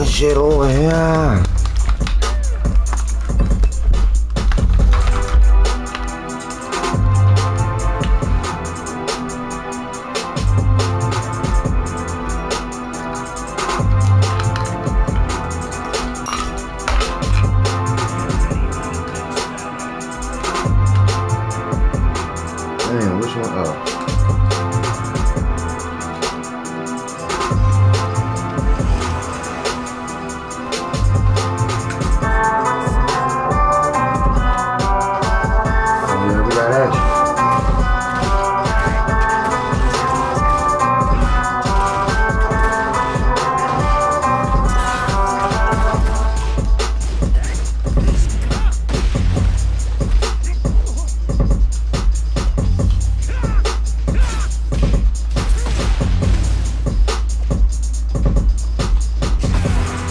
this shit over here. Damn, which one? Oh.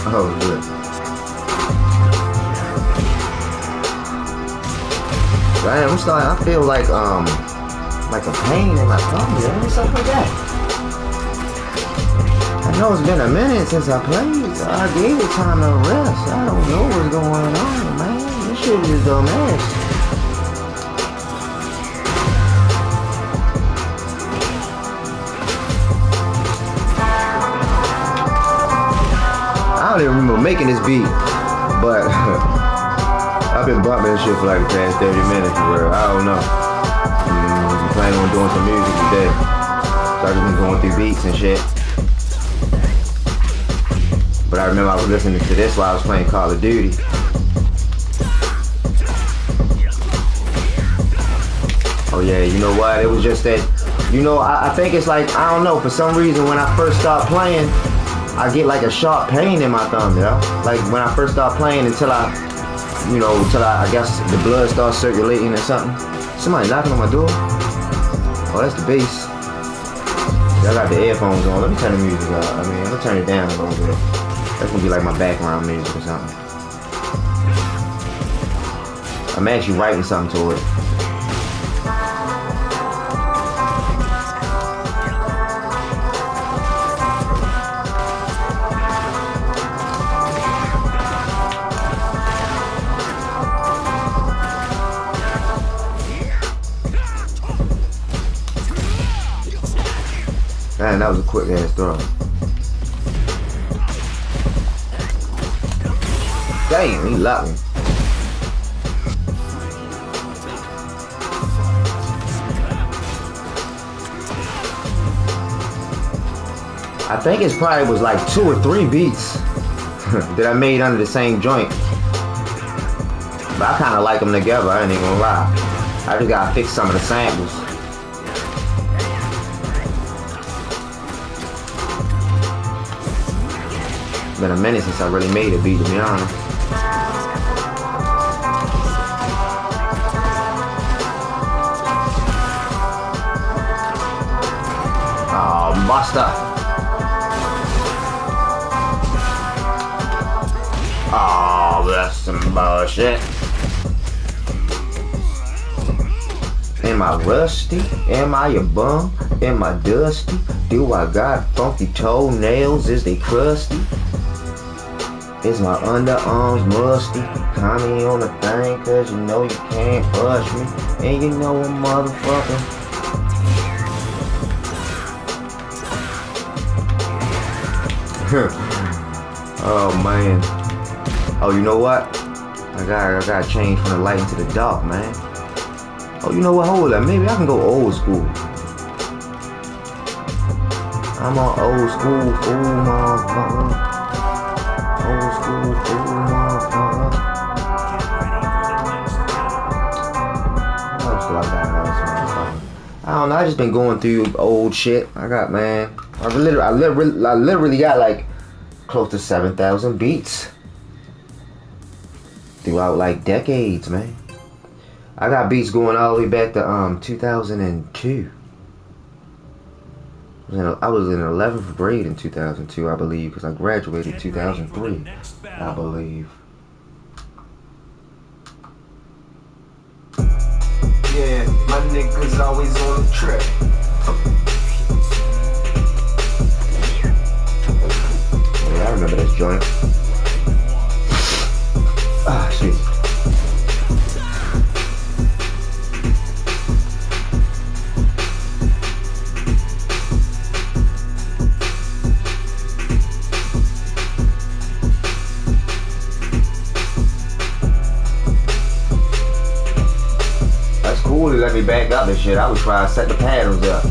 Oh, good. Damn, I'm starting. I feel like a pain in my thumb, or something like that. I know it's been a minute since I played, so I gave it time to rest. I don't know what's going on, man. This shit is a mess. I don't even remember making this beat, but I've been bumping this shit for like the past 30 minutes, bro. I don't know. I'm planning on doing some music today. So I've been going through beats and shit. But I remember I was listening to this while I was playing Call of Duty. Oh yeah, you know what? It was just that, you know, I think it's like, I don't know, for some reason when I first started playing, I get like a sharp pain in my thumb, you know? Like when I first start playing until I guess the blood starts circulating or something. Somebody knocking on my door? Oh, that's the bass. I got the earphones on. Let me turn the music up. I mean, let me turn it down a little bit. That's gonna be like my background music or something. I'm actually writing something to it. Man, that was a quick ass throw. Damn, he locked me. I think it probably was like 2 or 3 beats that I made under the same joint. But I kind of like them together, I ain't even gonna lie. I just gotta fix some of the samples. Been a minute since I really made a beat, to be honest. Oh, Buster. Oh, that's some bullshit. Am I rusty? Am I a bum? Am I dusty? Do I got funky toenails? Is they crusty? Is my underarms musty? Call me on the thing, cause you know you can't push me. And you know a motherfucker. Oh man. Oh, you know what? I gotta change from the light into the dark, man. Oh, you know what? Hold up. Maybe I can go old school. I'm an old school fool, motherfucker. Old school fool, motherfucker. What else do I got? I don't know. I just been going through old shit. I got, man. I literally got like close to 7,000 beats throughout like decades, man. I got beats going all the way back to 2002. I was in 11th grade in 2002, I believe, because I graduated in 2003, I believe. Yeah, my niggas always on the trip. Yeah, I remember this joint. joint. Ah, excuse me. That's cool to let me back up and shit. I was trying to set the patterns up.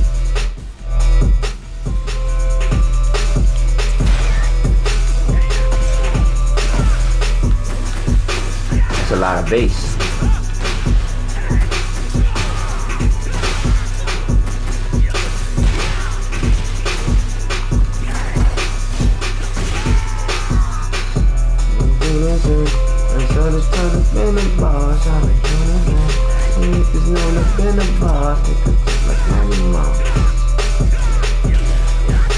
That's a lot of bass.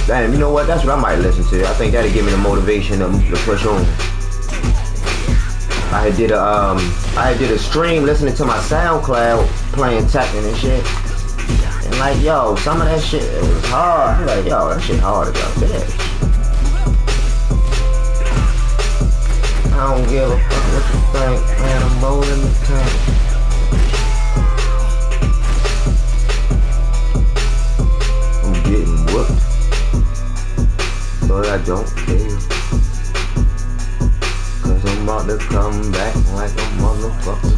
Damn, you know what? That's what I might listen to. I think that'll give me the motivation to push on. I did a stream listening to my SoundCloud playing Tekken and shit. And like, yo, some of that shit was hard. I'm like, yo, that shit hard as a bitch. I don't give a fuck what you think, man. I'm rolling the tank. I'm getting whooped. But I don't care. Cause I'm about to come back like a motherfucker.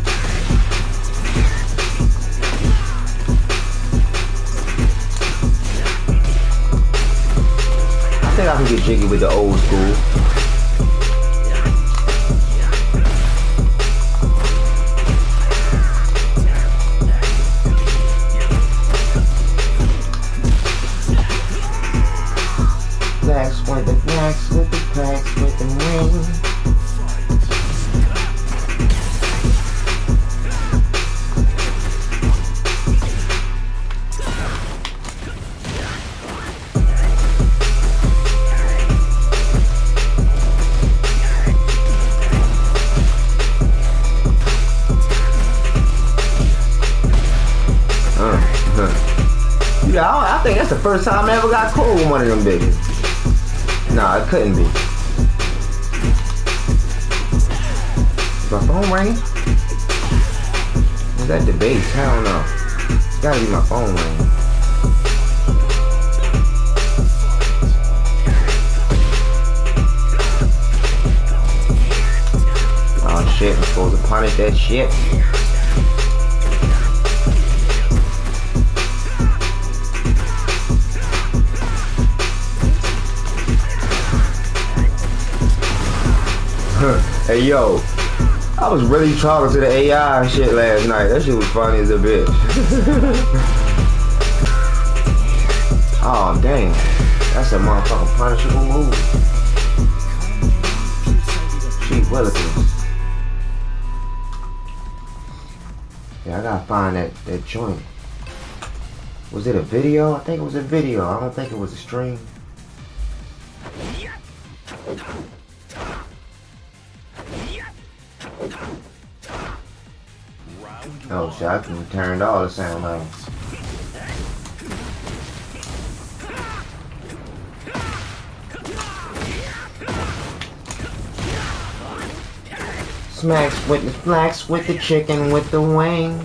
I think I can get jiggy with the old school. Blacks with the cracks with the ring. Yeah, I think that's the first time I ever got cool with one of them bitches. Nah, it couldn't be. Is my phone ringing? Is that the bass? I don't know. It's gotta be my phone ringing. Oh shit, I'm supposed to punish that shit. Hey yo, I was really talking to the AI and shit last night. That shit was funny as a bitch. Oh dang, that's a motherfucking punishable move. Gee willikers. Yeah, I gotta find that joint. Was it a video? I think it was a video. I don't think it was a stream. Oh shit, I can turn all the sound off. Smacks with the flax with the chicken with the wing.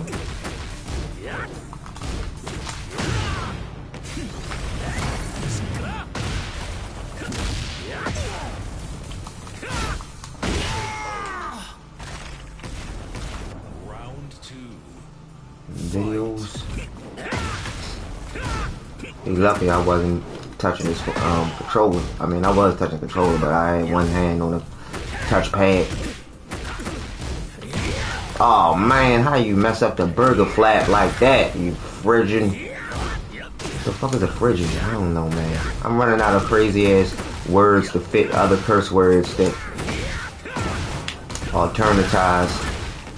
Videos. He's lucky I wasn't touching this controller. I mean, I was touching the controller, but I had one hand on the touchpad. Oh man, how you mess up the burger flap like that, you frigid? What the fuck is a frigid? I don't know, man. I'm running out of crazy ass words to fit other curse words that alternatize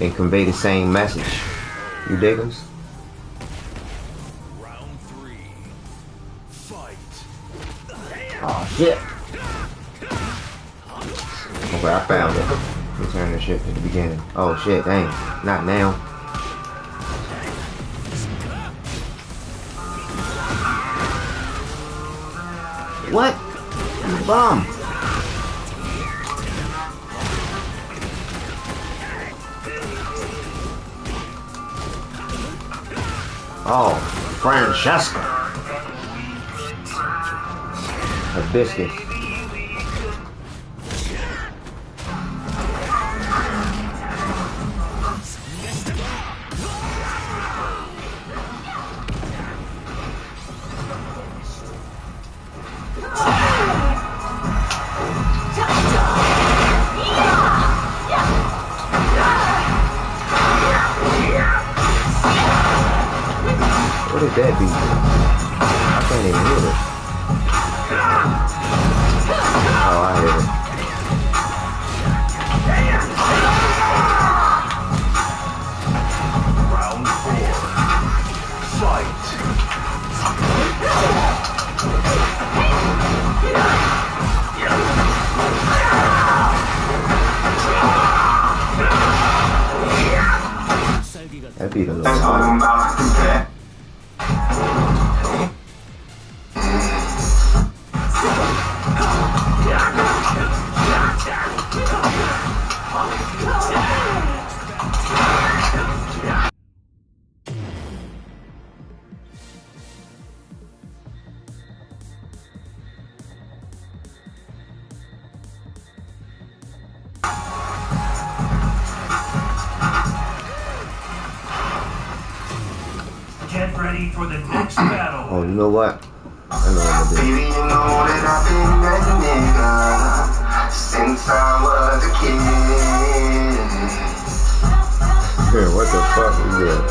and convey the same message. You dig us? Round 3. Fight. Oh shit. Okay, I found it. Let me turn this shit to the beginning. Oh shit, dang. Not now. What? You bum. Oh, Francesca. Hibiscus. What did that be? I can't even hear it. Oh, I hear it. Round 4. Fight. That beat a little That's what I'm about to do. Get ready for the next battle. Oh, you know what? I know what I'm gonna Baby, you know that I've been that nigga since I was a kid. do. Yeah, what the fuck is that?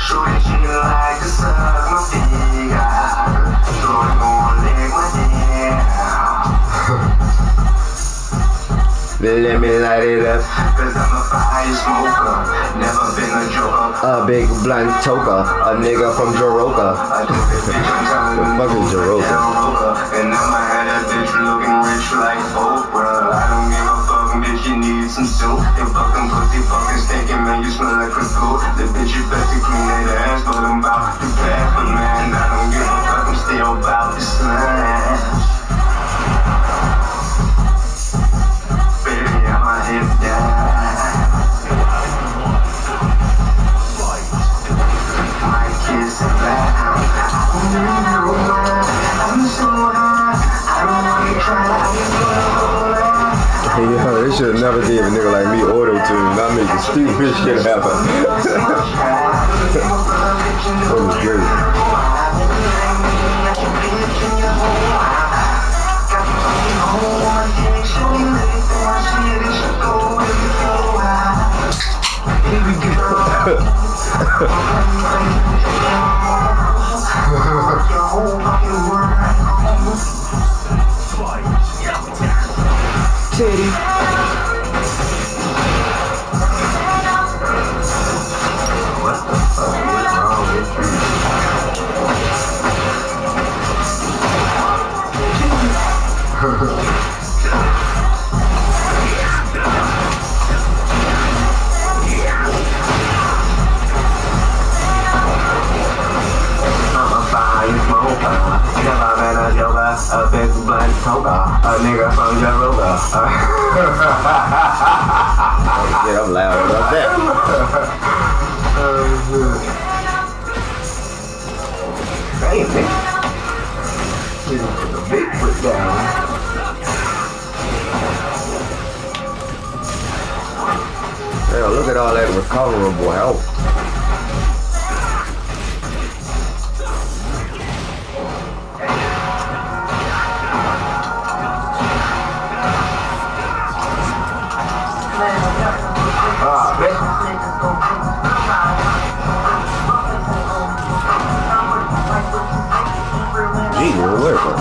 Shorty, she like to suck my finger. Shorty gon' lick my dick. Let me light it up. Cause I'm a fire smoker, never been a joker. A big blunt toker, a nigga from Jaroka. The fuck is Jaroka? And I'ma have that bitch looking rich like Oprah. I don't give a fuck, bitch, you need some soup. You fucking pussy, fucking stinking, man, you smell like a goat. The bitch, you better clean that ass, but I'm about to pass. But man, I don't give a fuck, I'm still about to smash. Baby, I'ma hit that. My kiss is back. I'm so high, I don't wanna try. Yo, they should never gave a nigga like me auto-tune. Not making stupid shit happen. That was great. Titty. What the fuck is wrong with you? I'm a fire smoker, never been a joker, a big blunt toker, a nigga from Jaroka. Yeah, I'm loud about that. Damn, nigga. Put the big foot down. Hell, look at all that recoverable health. Gee, you're working.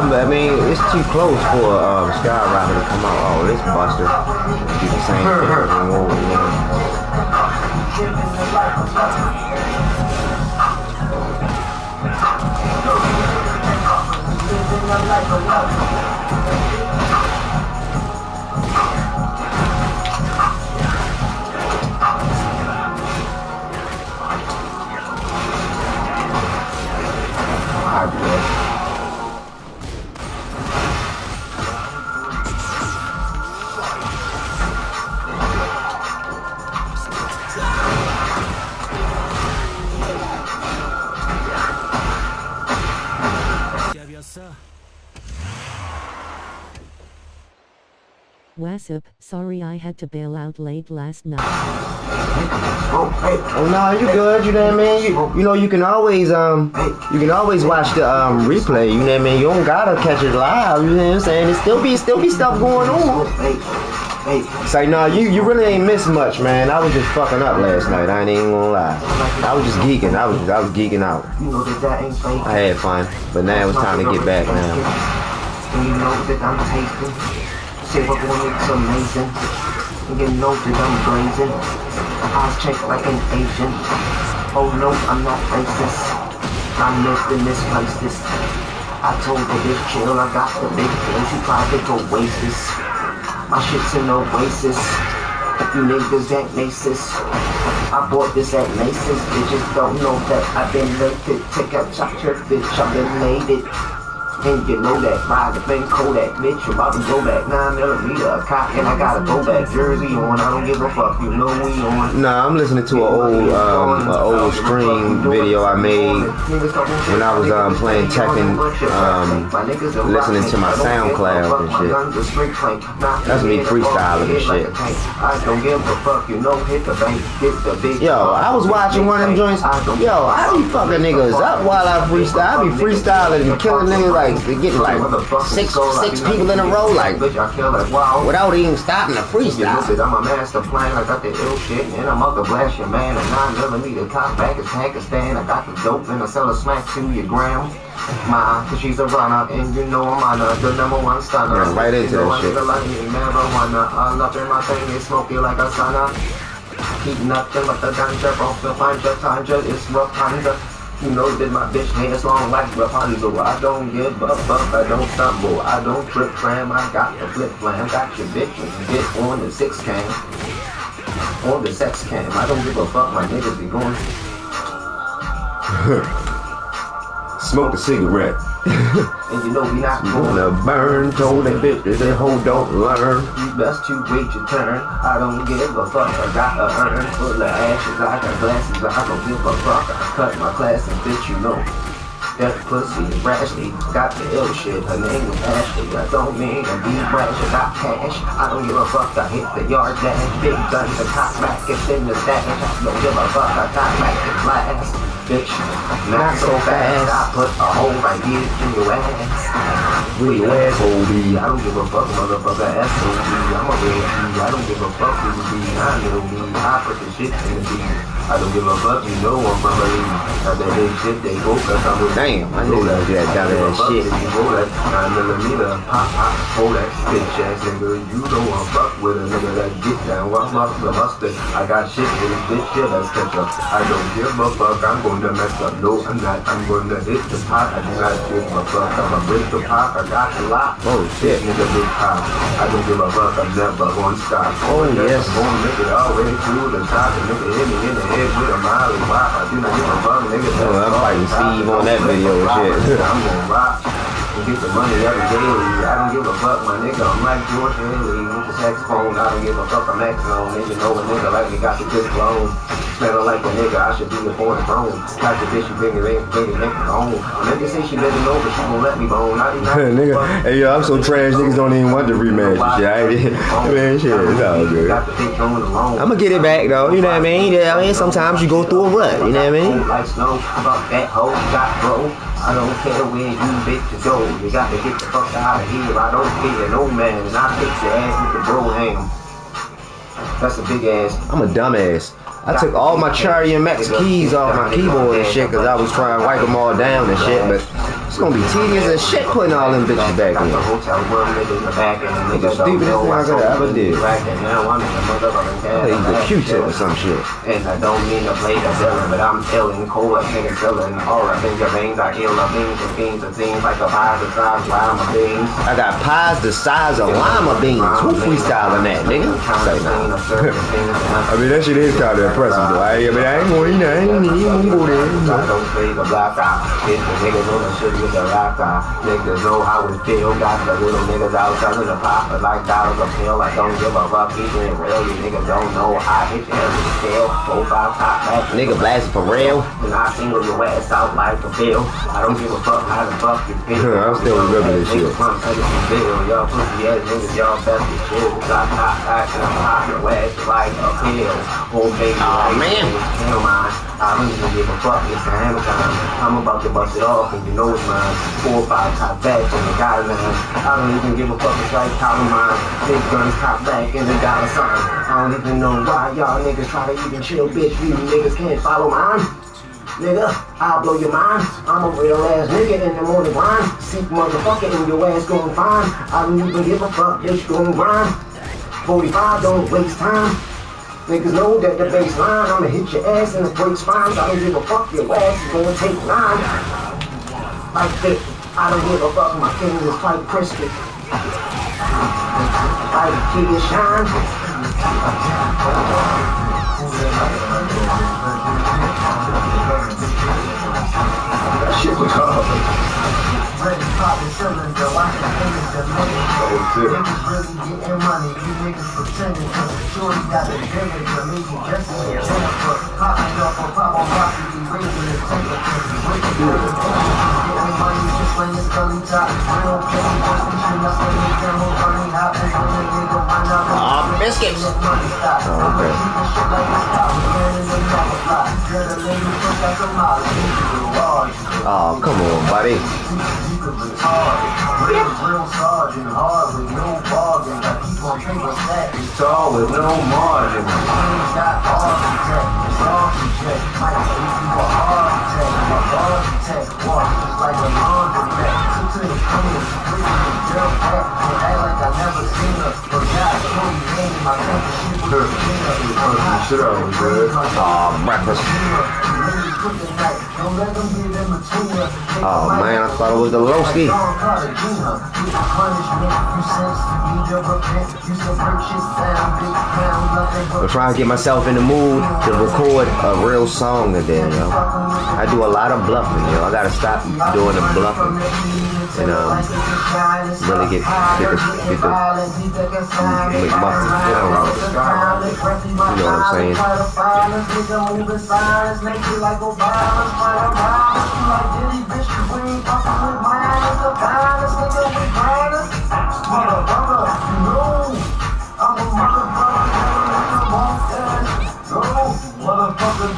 I mean, it's too close for Skyrocket to come out. Oh, this Buster. Do the same thing over and over Wassup, sorry I had to bail out late last night. Oh no, you good, you know what I mean? You know you can always watch the replay, you know what I mean? You don't gotta catch it live, you know what I'm saying? There still be stuff going on. Say no, you really ain't missed much, man. I was just fucking up last night, I ain't even gonna lie. I was just geeking, I was geeking out. I had fun, but now it's time to get back now. You know that I'm tasting. Say what one it's amazing. You know that I'm blazing. Eyes check like an Asian. Oh no, I'm not racist. I'm missing this places. I told her this chill, I got the big thing. She tried to go oasis. My shit's an oasis. You niggas ain't racist. I bought this at Macy's. Bitches don't know that I've been late. Take out your bitch, I've been made it. And you know that, ride the thing, Kodak, bitch, you about to go back, 9mm, a cock, and I gotta go back, jersey on, I don't give a fuck, you know we on. Nah, I'm listening to an old stream video I made when I was playing Tekken, listening to my SoundCloud and shit. That's me freestyling and shit. I don't give a fuck, you know, hit the bank, get the big. Yo, I was watching one of them joints. Yo, I be fucking niggas up while I freestyle. I be freestyling and killing niggas like getting like six people in a row, like without even stopping to freestyle. I'm a master plan, I got the ill shit, and I'm out to blast your man. A 9mm cock back is Pakistan. I got the dope and I sell a smack to your ground. Cause she's a runner, and you know I'm on her, the #1 stunner. Yeah, right into that shit. Marijuana, all up in my thing, it's smoky like a sauna. Keep nothing but the ganja, broke the panja, tanja, it's Rapunzel. You know that my bitch hands long like Rapunzel. I don't give a fuck, I don't stumble, I don't trip tram, I got the flip flam, got your bitches, get on the 6 cam, on the sex cam. I don't give a fuck, my niggas be going. Smoke a cigarette. And you know we not gonna burn, told that bitch that hoe don't learn. You best to wait your turn. I don't give a fuck, I got a urn full of ashes, I got glasses, I don't give a fuck. I cut my class and bitch, you know that pussy is Rashly, got the ill shit, her name was Ashley. I don't mean to be brash, I got cash, I don't give a fuck, I hit the yard dash. Big guns, a cock back, it's in the stash. I don't give a fuck, I got back the class. Bitch, not so fast, I put a hole right here in your ass. Where your asshole be? I don't give a fuck, motherfucker, S.O.B. I'm a real G, I don't give a fuck who you be. I know me, I put the shit in the beat. I don't give a fuck, you know I'm from a league. Got that big shit, they go cause I'm with. Damn, I knew that was that dumb ass shit. You roll that 9mm, pop, hold that bitch ass nigga. You know I'm fuck with a nigga that get down. I'm up the mustard. I got shit with this bitch, yeah, that's ketchup. I don't give a fuck, I'm gonna mess up. No, I'm not, I'm gonna hit the pot. I do not give a fuck, I'ma break the pot. I got a lot. Oh shit, nigga, big pop. I don't give a fuck, I'm never gonna stop. Oh yes. I'm gonna make it all the way through the top. And nigga hit me in the head with a Molly wop. I do not give a fuck, nigga. Oh, I'm fighting Steve on that video and shit. I'm gonna rock and get the money every day. I don't give a fuck, my nigga. I'm like George Haley with the saxophone. I don't give a fuck, I'm acting on. And you know a nigga like me got the good clone. Smelling like a nigga, I should be the born throne. Got the bitch, you bring it home. Nigga say she let me know, but she gon' let me bone. Nigga, hey yo, I'm so trash, niggas don't even want to rematch and shit. Man, shit, it's all good. I'ma get it back though, you know what I mean? Yeah, I mean, sometimes you go through a rut, you know what I mean? Like snow, about that hoe, got bro. I don't care where you bitches go. You got to get the fuck out of here. I don't care no man, and I fix your ass with the bro ham. That's a big ass. I'm a dumbass. I took all my Cherry and Max keys off my keyboard and shit because I was trying to wipe them all down and shit, but It's gonna be tedious as shit putting all them bitches back in. Nigga stupidest thing I could ever do. I think he's a Q-tip or some shit. And I don't mean to play the villain, but I'm feeling cold like niggas feeling all up in your veins. I heal the beans and things like a pie the size of lima beans. I got pies the size of lima beans. Who freestyling that, nigga? Say nah. I mean, that shit is kind of impressive, though. I mean, I ain't gonna eat that. I ain't even gonna go there. I don't play the block out. If the niggas on the shit with the rock out. Niggas know how it feel. Got the little niggas out selling the pop like dollars a pill. I don't give a fuck, keeping it real. You niggas don't know I hit your head with the scale. 4-5 top back. Nigga blasting for real. And I single your ass out like a bill. I don't give a fuck how the fuck you feel. I'm still remembering this shit. Y'all pussy ass niggas, y'all best to chill. I top back and I pop your ass like a pill. Oh baby, man. I don't even give a fuck, it's the hammer time. I'm about to bust it off and you know it's mine. 4 or 5 top back and the dollar line. I don't even give a fuck, it's like Columbine. Big guns top back and the dollar sign. I don't even know why y'all niggas try to even chill, bitch. You niggas can't follow mine. Nigga, I'll blow your mind. I'm a real ass nigga in the morning grind. Sick motherfucker and your ass gon' fine. I don't even give a fuck, bitch, gon' grind. 45, don't waste time. Niggas know that the baseline, I'ma hit your ass and the brakes fine. I don't give a fuck, your ass is gonna take 9. Like that, I don't give a fuck, my fingers is quite crispy. Like kid shine. That shit was hard. Ready, poppin' cylinder, watch the fingers diminish. Niggas really getting money, you niggas pretending. Cause the shorty got the village, or maybe Jesse and Jennifer. Popping off a pop on Rocky, we raising the temperature. Wicked good, getting money just when it's gully top. Real petty, just reaching up when they demo funny. Hopping on the nigga, find out the biscuits. Money stop. I'ma keep the shit like a stop. Man, and they never fly. Girl, the lady push out some miles. Oh, come on, buddy. Real sergeant, hard with no bargain. I keep on paper stack, it's tall with no margin. Things got architect, it's architect. Might say you a architect, my architect. Walk just like a laundromat. Took to the cleaners, with the girl back. And act like I never seen her. But God, show me name, I think the shit was a Shit up, good. Breakfast. Oh man, I thought it was the Lowski. I'm trying to get myself in the mood to record a real song today, yo. I do a lot of bluffing, yo. I gotta stop doing the bluffing and really get the McMuffin. You know what I'm saying?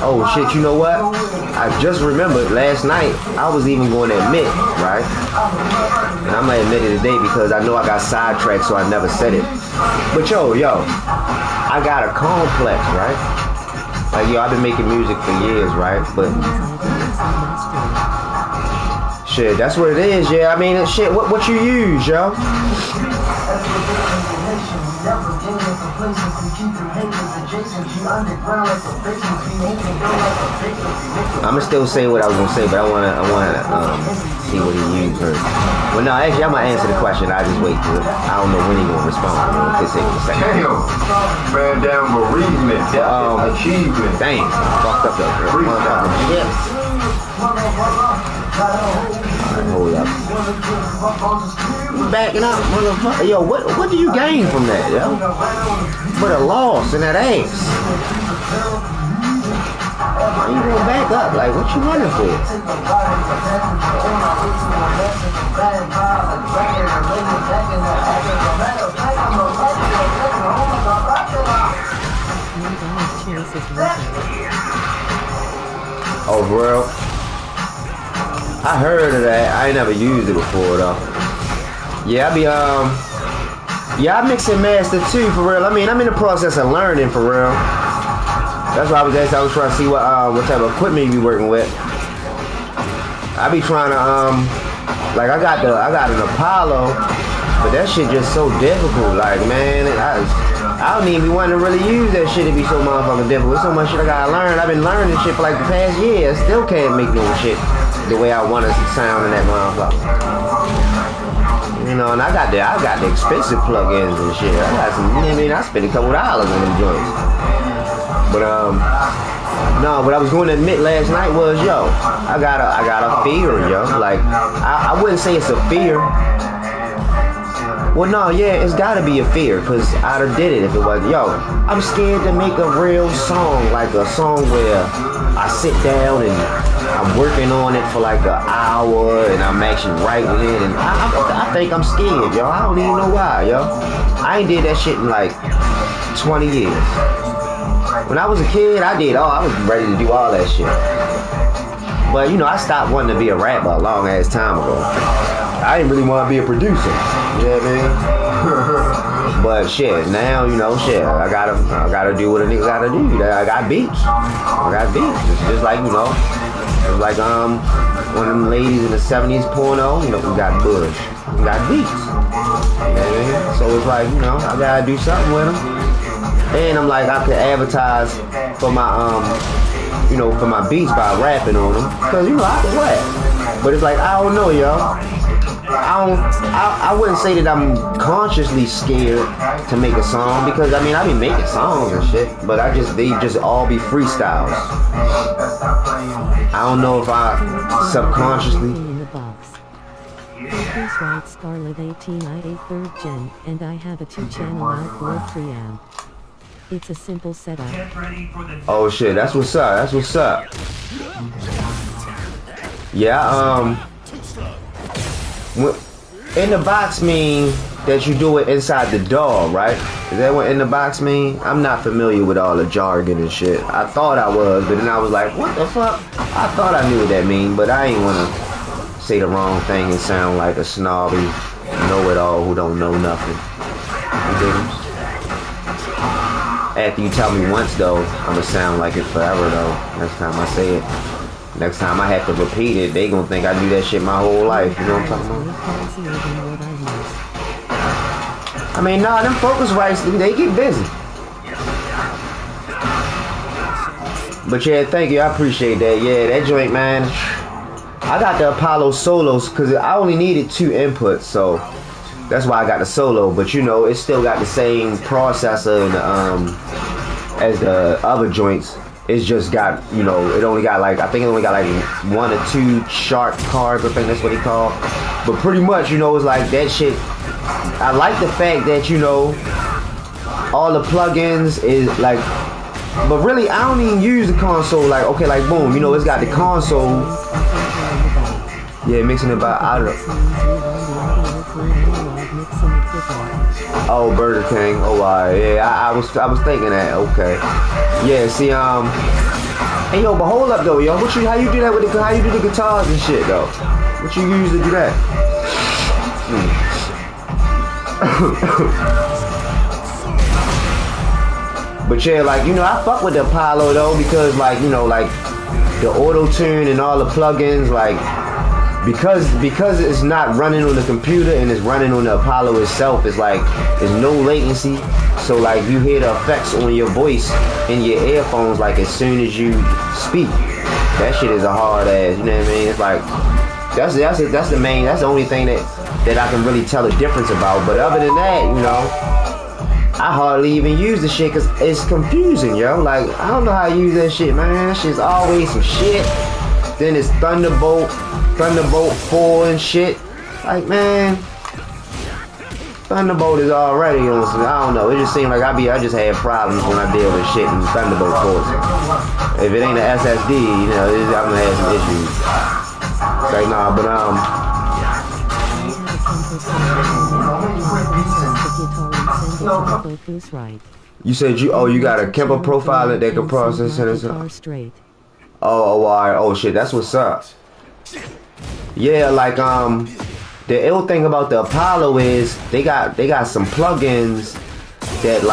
Oh shit, you know what? I just remembered last night I was even going to admit, right? And I'm gonna admit it today because I know I got sidetracked, so I never said it. But yo, I got a complex, right? Like yo, I've been making music for years, right? But shit, that's what it is, yeah. I mean, shit, what you use, yo? I'ma still say what I was gonna say, but I wanna see what he used first. Well, no, actually, I'm gonna answer the question. I just wait till I don't know when he gonna respond. I could say it in a second. Damn, man, down bereavement, achievement. Dang, fucked up though. Yeah. Hold up. Backing up, motherfucker. Yo, what do you gain from that, yo? But a loss in that ass. Why you gonna back up? Like, what you running for? Oh, bro. I heard of that. I ain't never used it before though. Yeah, I mix and master too, for real. I mean, I'm in the process of learning, for real. That's why I was asking. I was trying to see what type of equipment you be working with. I be trying to Like I got an Apollo, but that shit just so difficult. Like man, I don't even be wanting to really use that shit to be so motherfucking difficult. There's so much shit I gotta learn. I've been learning shit for like the past year. I still can't make no shit the way I want it to sound in that motherfucker. You know, and I got the expensive plugins and shit. I got some, you know what I mean? I spent a couple dollars on them joints. But no, what I was going to admit last night was, yo, I got a fear, yo. Like I wouldn't say it's a fear. Well, no, yeah, it's gotta be a fear, cause I'd have did it if it wasn't. Yo, I'm scared to make a real song, like a song where I sit down and I'm working on it for like an hour and I'm actually writing it, and I think I'm scared, yo. I don't even know why, yo. I ain't did that shit in like 20 years. When I was a kid, I was ready to do all that shit. But you know, I stopped wanting to be a rapper a long ass time ago. I didn't really want to be a producer. You know what I mean? But shit, now, you know, shit, I gotta do what a nigga gotta do. I got beats. It's just like, you know, it's like one of them ladies in the 70s porno, you know, we got Bush. We got beats. You know what I mean? So it's like, you know, I gotta do something with them. And I'm like, I could advertise for my you know, for my beats by rapping on them. Cause you know, I can rap. But it's like, I don't know, y'all. I wouldn't say that I'm consciously scared to make a song, because I mean I be making songs and shit, but they just all be freestyles. I don't know if I subconsciously. In the box. Who's right, Scarlet 18, I a 3rd gen, and I have a 2-channel outboard preamp. It's a simple setup. Get ready for the Oh shit, that's what's up. That's what's up. Yeah, in the box mean that you do it inside the DAW, right? Is that what in the box mean? I'm not familiar with all the jargon and shit. I thought I was, but then I was like, what the fuck? I thought I knew what that mean, but I ain't wanna say the wrong thing and sound like a snobby know-it-all who don't know nothing. You dig me? After you tell me once though, I'ma sound like it forever though. Next time I say it. Next time I have to repeat it, they gonna think I do that shit my whole life. You know what I'm talking about? I mean, nah, them Focusrites, they get busy. But yeah, thank you, I appreciate that. Yeah, that joint, man. I got the Apollo solos because I only needed 2 inputs, so that's why I got the solo. But you know, it still got the same processor and as the other joints. It's just got, you know, it only got like, I think it only got like 1 or 2 sharp cards, I think that's what he called. But pretty much, you know, it's like that shit. I like the fact that, you know, all the plugins is like, but really I don't even use the console. Like, okay, like boom, you know, it's got the console. Yeah, mixing it by out of. Oh, Burger King. Oh, yeah, I was thinking that. Okay. Yeah, see, hey, yo, but hold up, though, yo. How you do that with how you do the guitars and shit, though? What you use to do that? But yeah, like, you know, I fuck with the Apollo, though, because, like, you know, like, the auto-tune and all the plugins, like, because it's not running on the computer and it's running on the Apollo itself, it's like there's no latency, so like you hear the effects on your voice in your earphones like as soon as you speak. That shit is a hard ass, you know what I mean? It's like that's the only thing that I can really tell a difference about. But other than that, you know, I hardly even use the shit because it's confusing, yo. Like I don't know how to use that shit, man. That shit's always some shit. Then it's Thunderbolt 4 and shit. Like, man, Thunderbolt is already on some, I don't know. It just seems like I just have problems when I deal with shit in Thunderbolt 4. If it ain't an SSD, you know, I'm gonna have some issues. Like, nah, but you said you got a Kemper profile that can process it. Oh, alright. Oh shit, that's what's up. Yeah, like the ill thing about the Apollo is they got some plugins that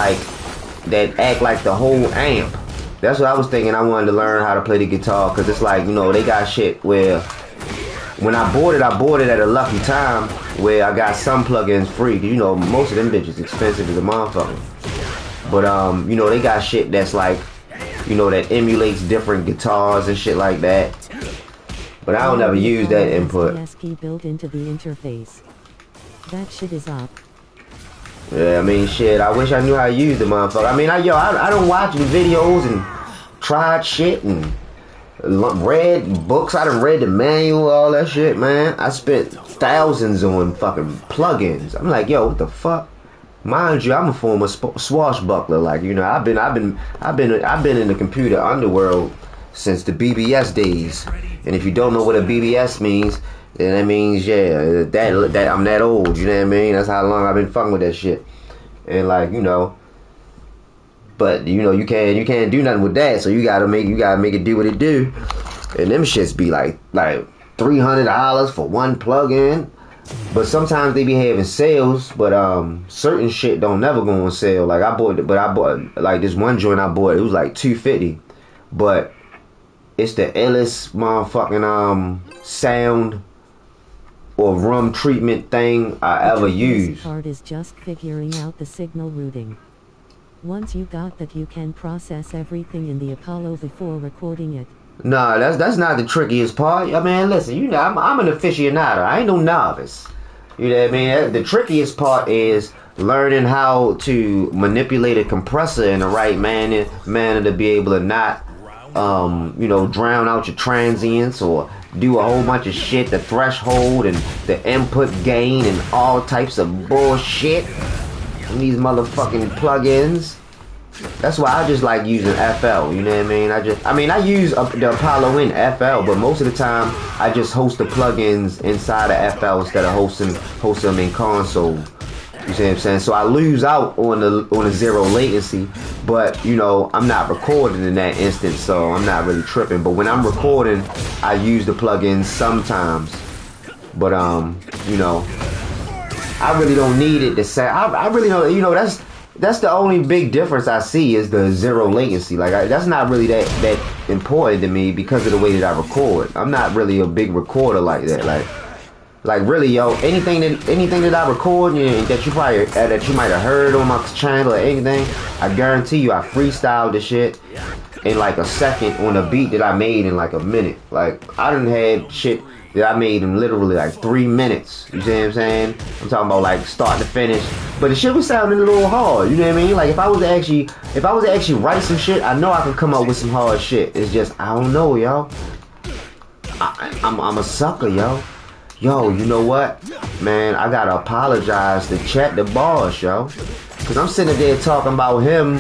act like the whole amp. That's what I was thinking. I wanted to learn how to play the guitar because it's like, you know, they got shit where when I bought it at a lucky time where I got some plugins free. You know, most of them bitches expensive as a motherfucker. But you know, they got shit that's like, you know, that emulates different guitars and shit like that. But I don't ever use that input. key built into the interface. That shit is up. Yeah, I mean, shit, I wish I knew how to use the motherfucker. I mean, I don't watch the videos and tried shit and read books. I done read the manual, all that shit, man. I spent thousands on fucking plugins. I'm like, yo, what the fuck? Mind you, I'm a former swashbuckler. Like, you know, I've been in the computer underworld since the BBS days. And if you don't know what a BBS means, then that means, yeah, that I'm that old, you know what I mean? That's how long I've been fucking with that shit. And like, you know, but you know, you can't do nothing with that, so you gotta make it do what it do. And them shits be like $300 for one plug-in. But sometimes they be having sales, but certain shit don't never go on sale. Like I bought like this one joint I bought, it was like $250. But it's the illest motherfucking sound or room treatment thing I ever used. The part is just figuring out the signal routing. Once you got that, you can process everything in the Apollo before recording it. Nah, that's not the trickiest part. I mean, listen, you know, I'm an aficionado. I ain't no novice. You know what I mean? The trickiest part is learning how to manipulate a compressor in the right manner to be able to not, you know, drown out your transients or do a whole bunch of shit, the threshold and the input gain and all types of bullshit in these motherfucking plugins. That's why I just like using FL, you know what I mean? I use the Apollo in FL, but most of the time I just host the plugins inside of FL instead of hosting them in console. You see what I'm saying? So I lose out on the zero latency, but you know, I'm not recording in that instance, so I'm not really tripping. But when I'm recording, I use the plugins sometimes. But you know, I really don't need it to say. I really don't. You know, that's the only big difference I see is the zero latency. Like that's not really that important to me because of the way that I record. I'm not really a big recorder like that. Like really, yo, anything that I record that you probably that you might have heard on my channel or anything, I guarantee you I freestyled the shit in like a second on a beat that I made in like a minute. Like I done had shit that I made in literally like 3 minutes. You see what I'm saying? I'm talking about like start to finish. But the shit was sounding a little hard. You know what I mean? Like if I was to actually write some shit, I know I could come up with some hard shit. It's just I don't know, yo. I'm a sucker, yo. Yo, you know what? Man, I gotta apologize to Chet the boss, yo. Cause I'm sitting there talking about him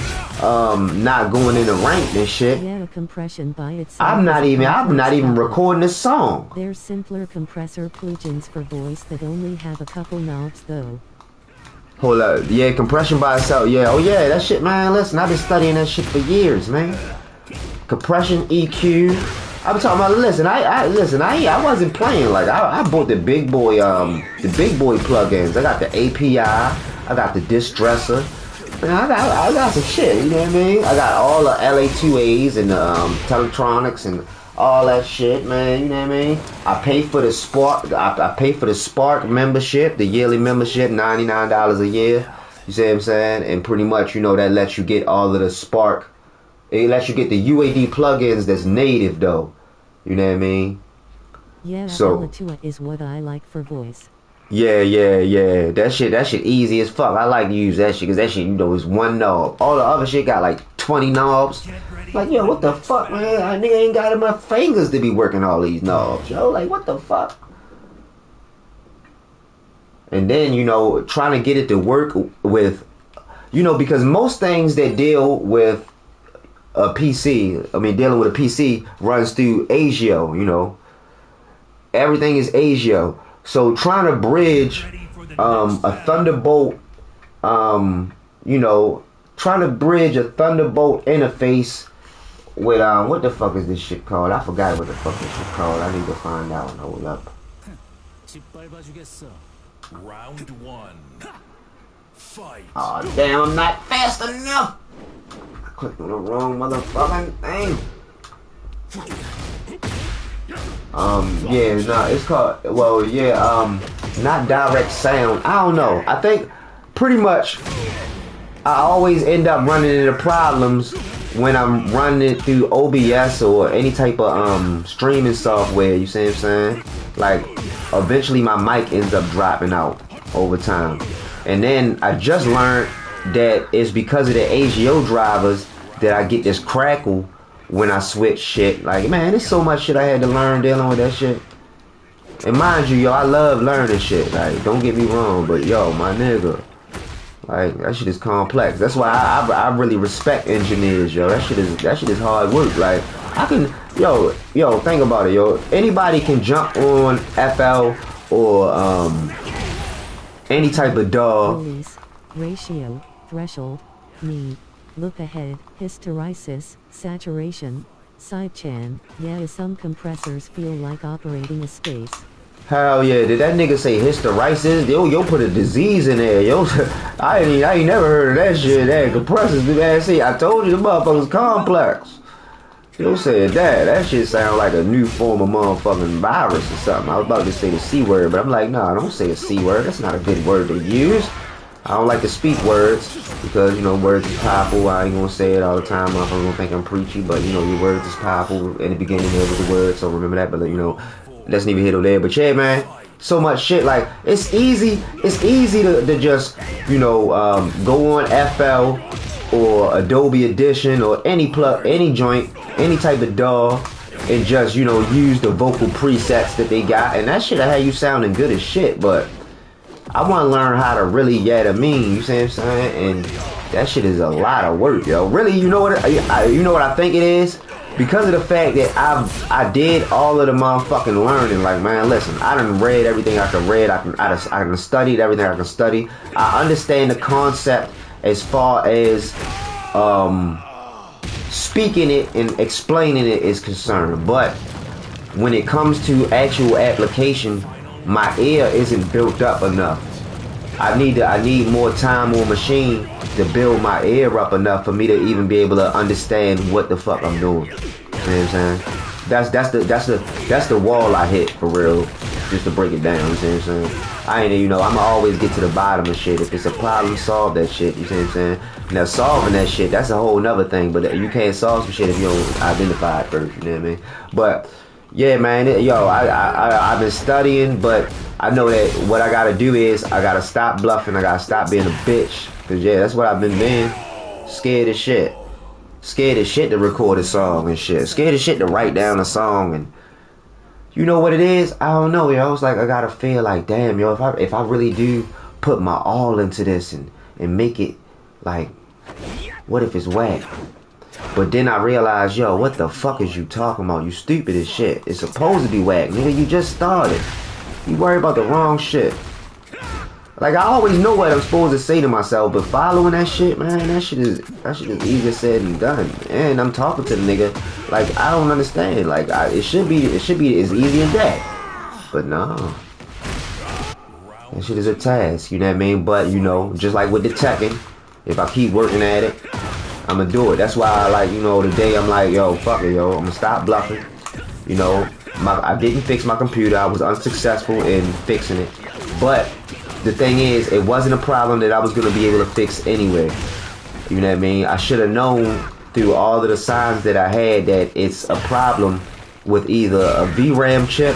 not going in the rank and shit. Yeah, compression by itself. I'm not even recording this song. There's simpler compressor plugins for voice that only have a couple knobs though. Hold up. Yeah, compression by itself. Yeah, oh yeah, that shit, man. Listen, I've been studying that shit for years, man. Compression, EQ. I'm talking about. Listen, I wasn't playing. Like I bought the big boy plugins. I got the API. I got the Distressor. Man, I got some shit. You know what I mean? I got all the LA2As and the Teletronics and all that shit, man. You know what I mean? I pay for the Spark. I pay for the Spark membership, the yearly membership, $99 a year. You see what I'm saying? And pretty much, you know, that lets you get all of the Spark. It lets you get the UAD plugins that's native though. You know what I mean? Yeah, so Alatua is what I like for voice. Yeah. That shit easy as fuck. I like to use that shit because that shit, you know, is one knob. All the other shit got like 20 knobs. Like, yo, what the fuck, man? I nigga ain't got enough fingers to be working all these knobs, yo. Like, what the fuck? And then, you know, trying to get it to work with, you know, because most things that deal with a PC, dealing with a PC runs through ASIO, you know. Everything is ASIO. So trying to bridge a Thunderbolt, you know, trying to bridge a Thunderbolt interface with, what the fuck is this shit called? I forgot what the fuck this shit called. I need to find out. Hold up. Round one. Fight. Oh, damn, I'm not fast enough. I clicked on the wrong motherfucking thing. Yeah, no, it's called, well, yeah, not direct sound. I don't know. I think pretty much I always end up running into problems when I'm running it through OBS or any type of streaming software, you see what I'm saying? Like, eventually my mic ends up dropping out over time. And then I just learned that it's because of the AGO drivers that I get this crackle when I switch shit. Like, man, there's so much shit I had to learn dealing with that shit. And mind you, yo, I love learning shit. Like, don't get me wrong, but yo, my nigga, like, that shit is complex. That's why I really respect engineers, yo. That shit is hard work. Like, I can, yo, think about it, yo. Anybody can jump on FL or any type of DAW. Release, ratio, threshold, need, look ahead, hysteresis, saturation, sidechain. Yeah, some compressors feel like operating a space. Hell yeah, did that nigga say hysteresis? Yo, put a disease in there, yo. I ain't never heard of that shit. That compressors, man. See, I told you the motherfucker's complex. Yo said that. That shit sound like a new form of motherfucking virus or something. I was about to say the C word, but I'm like, nah, don't say the C word. That's not a good word to use. I don't like to speak words because, you know, words is powerful. I ain't gonna say it all the time. I'm gonna think I'm preachy, but, you know, your words is powerful. In the beginning, there was a word, so remember that. But, you know, that's neither here nor there. But yeah, man, so much shit. Like, it's easy to just, you know, go on FL or Adobe Audition or any joint, any type of DAW, and just, you know, use the vocal presets that they got, and that shit'll have you sounding good as shit. But I want to learn how to really mean, you see what I'm saying? And that shit is a lot of work, yo. Really, you know what I think it is? Because of the fact that I did all of the motherfucking learning. Like, man, listen, I done read everything I can read. I done studied everything I can study. I understand the concept as far as speaking it and explaining it is concerned. But when it comes to actual application, my ear isn't built up enough. I need more time on machine to build my ear up enough for me to even be able to understand what the fuck I'm doing. You know what I'm saying? That's the wall I hit for real. Just to break it down, you see what I'm saying? I ain't, you know, I'ma always get to the bottom of shit. If it's a problem, solve that shit, you see what I'm saying? Now solving that shit, that's a whole nother thing, but you can't solve some shit if you don't identify it first, you know what I mean? But yeah, man, I've been studying, but I know that what I gotta do is I gotta stop bluffing, I gotta stop being a bitch. Cause yeah, that's what I've been being. Scared as shit. Scared as shit to record a song and shit. Scared as shit to write down a song. And you know what it is? I don't know, yo. It's like I gotta feel like, damn, yo, if I really do put my all into this and make it like, what if it's whack? But then I realized, yo, what the fuck is you talking about? You stupid as shit. It's supposed to be whack, nigga. You just started. You worry about the wrong shit. Like, I always know what I'm supposed to say to myself, but following that shit, man, that shit is easier said than done. And I'm talking to the nigga, like, I don't understand. Like, it should be as easy as that. But no. That shit is a task, you know what I mean? But, you know, just like with the Tekken, if I keep working at it, I'ma do it. That's why I, like, you know, today I'm like, yo, fuck it, yo, I'm gonna stop bluffing. You know, I didn't fix my computer. I was unsuccessful in fixing it. But the thing is, it wasn't a problem that I was gonna be able to fix anyway. You know what I mean? I should have known through all of the signs that I had that it's a problem with either a VRAM chip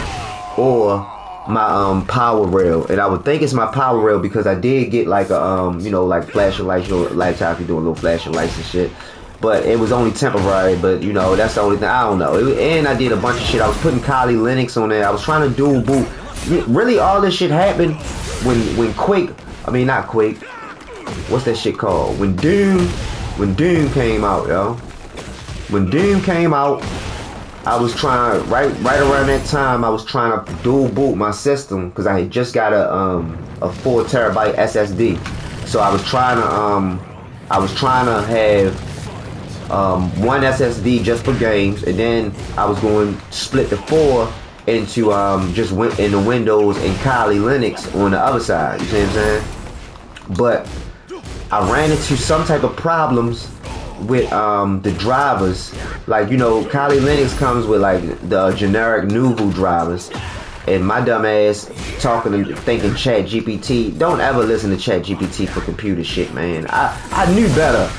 or my power rail. And I would think it's my power rail because I did get like a you know, like flashing lights, you know, laptop you doing little flashing lights and shit. But it was only temporary, but you know, that's the only thing. I don't know. And I did a bunch of shit. I was putting Kali Linux on there. I was trying to dual boot. Really, all this shit happened when Quake, I mean not Quake, what's that shit called? When Doom came out, yo. When Doom came out, I was trying, right around that time, I was trying to dual boot my system because I had just got a 4 terabyte SSD. So I was trying to have one SSD just for games, and then I was going to split the 4 into just went into Windows and Kali Linux on the other side. You see what I'm saying? But I ran into some type of problems with the drivers. Like, you know, Kali Linux comes with like the generic Nouveau drivers. And my dumb ass talking and thinking Chat GPT. Don't ever listen to Chat GPT for computer shit, man. I knew better.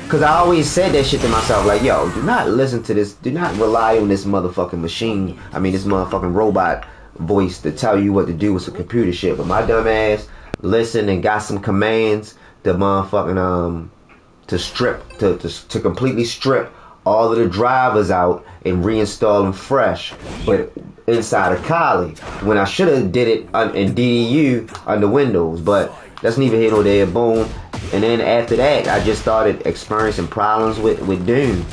Cause I always said that shit to myself, like, yo, do not listen to this, do not rely on this motherfucking machine, this motherfucking robot voice to tell you what to do with some computer shit. But my dumb ass listened and got some commands to motherfucking to completely strip all of the drivers out and reinstall them fresh, but inside of Kali, when I should have did it in DDU under Windows. But that's neither here nor there. Boom. And then after that, I just started experiencing problems with Doom.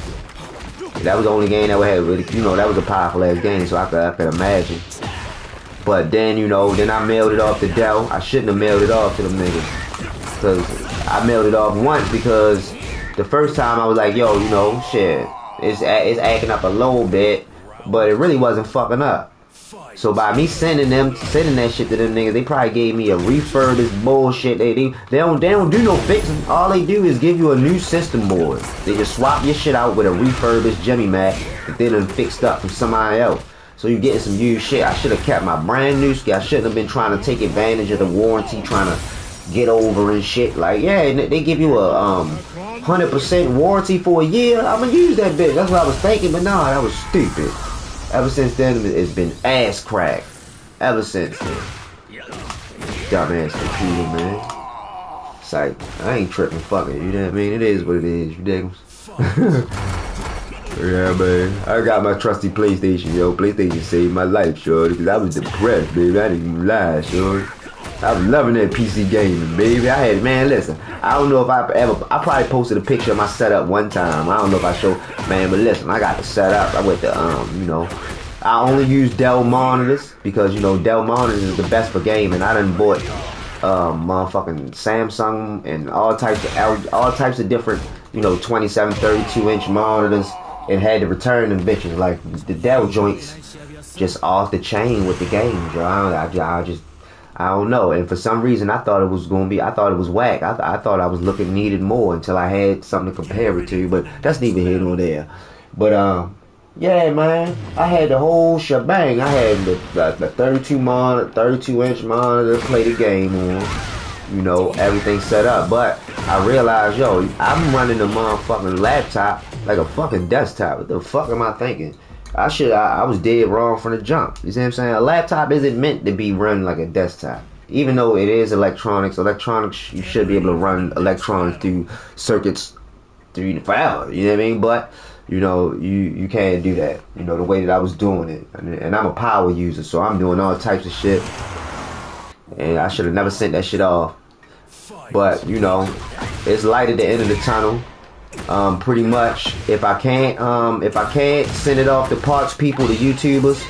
That was the only game that we had really, you know, that was a powerful ass game, so I could imagine. But then, you know, then I mailed it off to Dell. I shouldn't have mailed it off to them niggas, because I mailed it off once, because the first time I was like, yo, you know, shit, it's acting up a little bit, but it really wasn't fucking up. So by me sending that shit to them niggas, they probably gave me a refurbished bullshit. They don't do no fixing. All they do is give you a new system board. They just swap your shit out with a refurbished Jimmy Mac that they done fixed up from somebody else. So you're getting some used shit. I should have kept my brand new shit. I shouldn't have been trying to take advantage of the warranty, trying to get over and shit. Like, yeah, they give you a 100% warranty for a year. I'm gonna use that bitch. That's what I was thinking, but nah, that was stupid. Ever since then, it's been ass crack. Ever since then. Dumbass computer, man. It's like, I ain't tripping, fuck it. You know what I mean? It is what it is. You dig? Yeah, man. I got my trusty PlayStation, yo. PlayStation saved my life, shorty, because I was depressed, baby. I didn't even lie, shorty. I was loving that PC gaming, baby. Listen, I don't know if I probably posted a picture of my setup one time. I don't know if I showed, man, but listen, I got the setup. I went to, you know, I only use Dell monitors because, you know, Dell monitors is the best for gaming. I done bought, motherfucking Samsung and all types of different, you know, 27, 32-inch monitors, and had to return them bitches. Like, the Dell joints just off the chain with the games, yo. I don't know, and for some reason I thought it was whack. I thought I was needed more until I had something to compare it to, but that's neither here nor there. But yeah, man, I had the whole shebang. I had the 32-inch monitor to play the game on, you know, everything set up. But I realized, yo, I'm running the motherfucking laptop like a fucking desktop. What the fuck am I thinking? I was dead wrong from the jump. You see what I'm saying? A laptop isn't meant to be run like a desktop. Even though it is electronics, you should be able to run electronics through circuits forever. You know what I mean? But, you know, you can't do that. You know, the way that I was doing it. And I'm a power user, so I'm doing all types of shit. And I should have never sent that shit off. But, you know, it's light at the end of the tunnel. Pretty much, if I can't send it off to parts people, to YouTubers,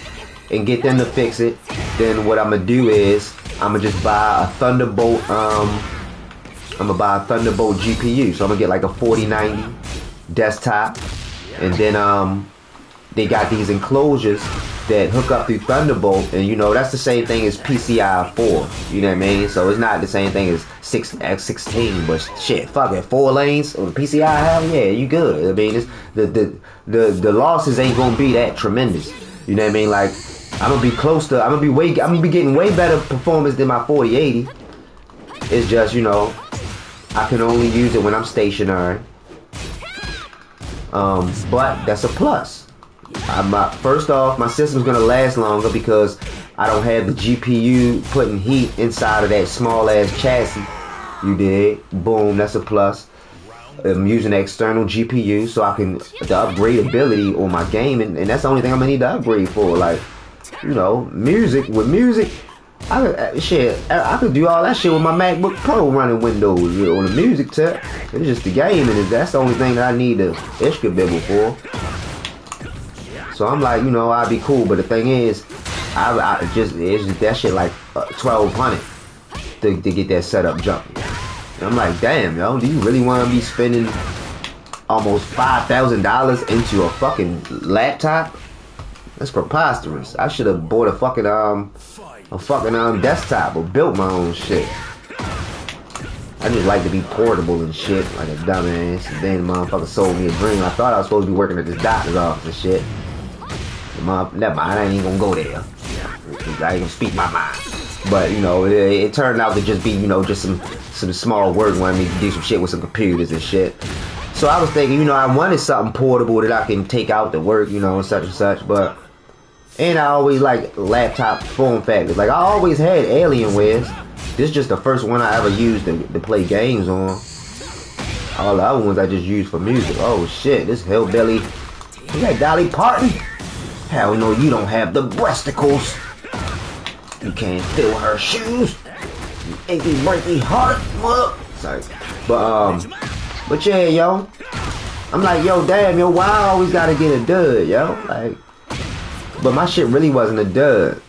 and get them to fix it, then what I'm gonna do is I'm gonna just buy a Thunderbolt. I'm gonna buy a Thunderbolt GPU. So I'm gonna get like a 4090 desktop, and then they got these enclosures that hook up through Thunderbolt, and you know that's the same thing as PCI 4. You know what I mean? So it's not the same thing as 6x16, but shit, fuck it, 4 lanes or PCI, hell yeah, you good. I mean, it's, the losses ain't gonna be that tremendous. You know what I mean? Like, I'm gonna be getting way better performance than my 4080. It's just, you know, I can only use it when I'm stationary. But that's a plus. First off, my system's gonna last longer because I don't have the GPU putting heat inside of that small ass chassis. You dig? Boom, that's a plus. I'm using an external GPU so I can the upgradability on my gaming, and that's the only thing I'm gonna need to upgrade for. Like, you know, music. I could do all that shit with my MacBook Pro running Windows on the music tech. It's just the gaming, and that's the only thing that I need the Ishka Bibble for. So I'm like, you know, I'd be cool, but the thing is, it's just that shit like $1,200 to get that setup jumping. And I'm like, damn, yo, do you really want to be spending almost $5,000 into a fucking laptop? That's preposterous. I should have bought a fucking desktop or built my own shit. I I just like to be portable and shit, like a dumbass. And then the motherfucker sold me a dream. I thought I was supposed to be working at this doctor's office and shit. Never mind, I ain't even gonna go there. I ain't gonna speak my mind. But, you know, it turned out to just be, you know, just some small work wanting me to do some shit with some computers and shit. So I was thinking, you know, I wanted something portable that I can take out to work, you know, and such, but... And I always like laptop form factors. Like, I always had Alienwares. This is just the first one I ever used to play games on. All the other ones I just used for music. Oh, shit, this hillbilly... You got Dolly Parton? Hell no, you don't have the breasticles. You can't fill her shoes. You achy breaky heart. Sorry. But yeah, yo. I'm like, yo, damn, yo, why I always gotta get a dud, yo? Like, but my shit really wasn't a dud.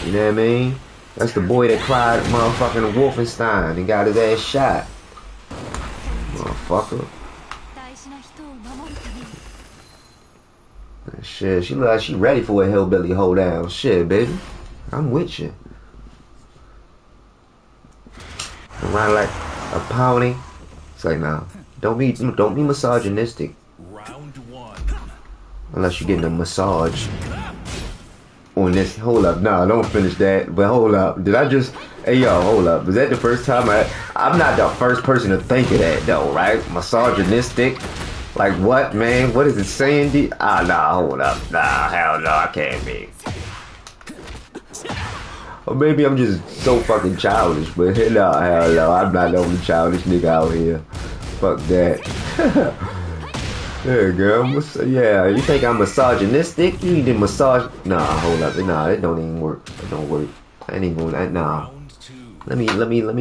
You know what I mean? That's the boy that cried motherfucking Wolfenstein and got his ass shot. Motherfucker. Shit, she look like she ready for a hillbilly hold down. Shit, baby. I'm with you. Around like a pony. It's like, nah. Don't be misogynistic. Round one. Unless you're getting a massage. On this, hold up, nah, don't finish that. But hold up, did I just? Hey yo, hold up. Was that the first time I'm not the first person to think of that though, right? Misogynistic. Like what, man? What is it saying? Nah, hold up. Nah, hell no, I can't be. Or maybe I'm just so fucking childish, but no, hell no, I'm not the only childish nigga out here. Fuck that. There, girl. Yeah, you think I'm misogynistic? You need to massage? Nah, hold up. Nah, that don't even work. It don't work. I ain't even gonna. Nah. Let me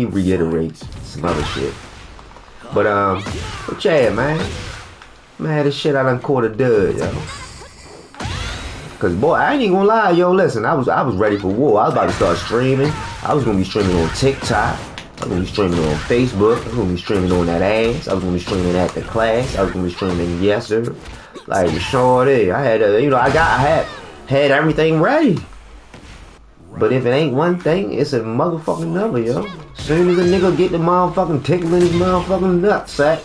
reiterate some other shit. But yeah, man. Man, this shit I done caught a dud, yo. Cause boy, I ain't even gonna lie, yo. Listen, I was ready for war. I was about to start streaming. I was gonna be streaming on TikTok. I was gonna be streaming on Facebook. I was gonna be streaming on that ass. I was gonna be streaming at the class. I was gonna be streaming yes sir. Like sure did. I had you know, I had everything ready. But if it ain't one thing, it's a motherfucking number, yo. As soon as a nigga get the motherfucking tickle in his motherfucking nutsack.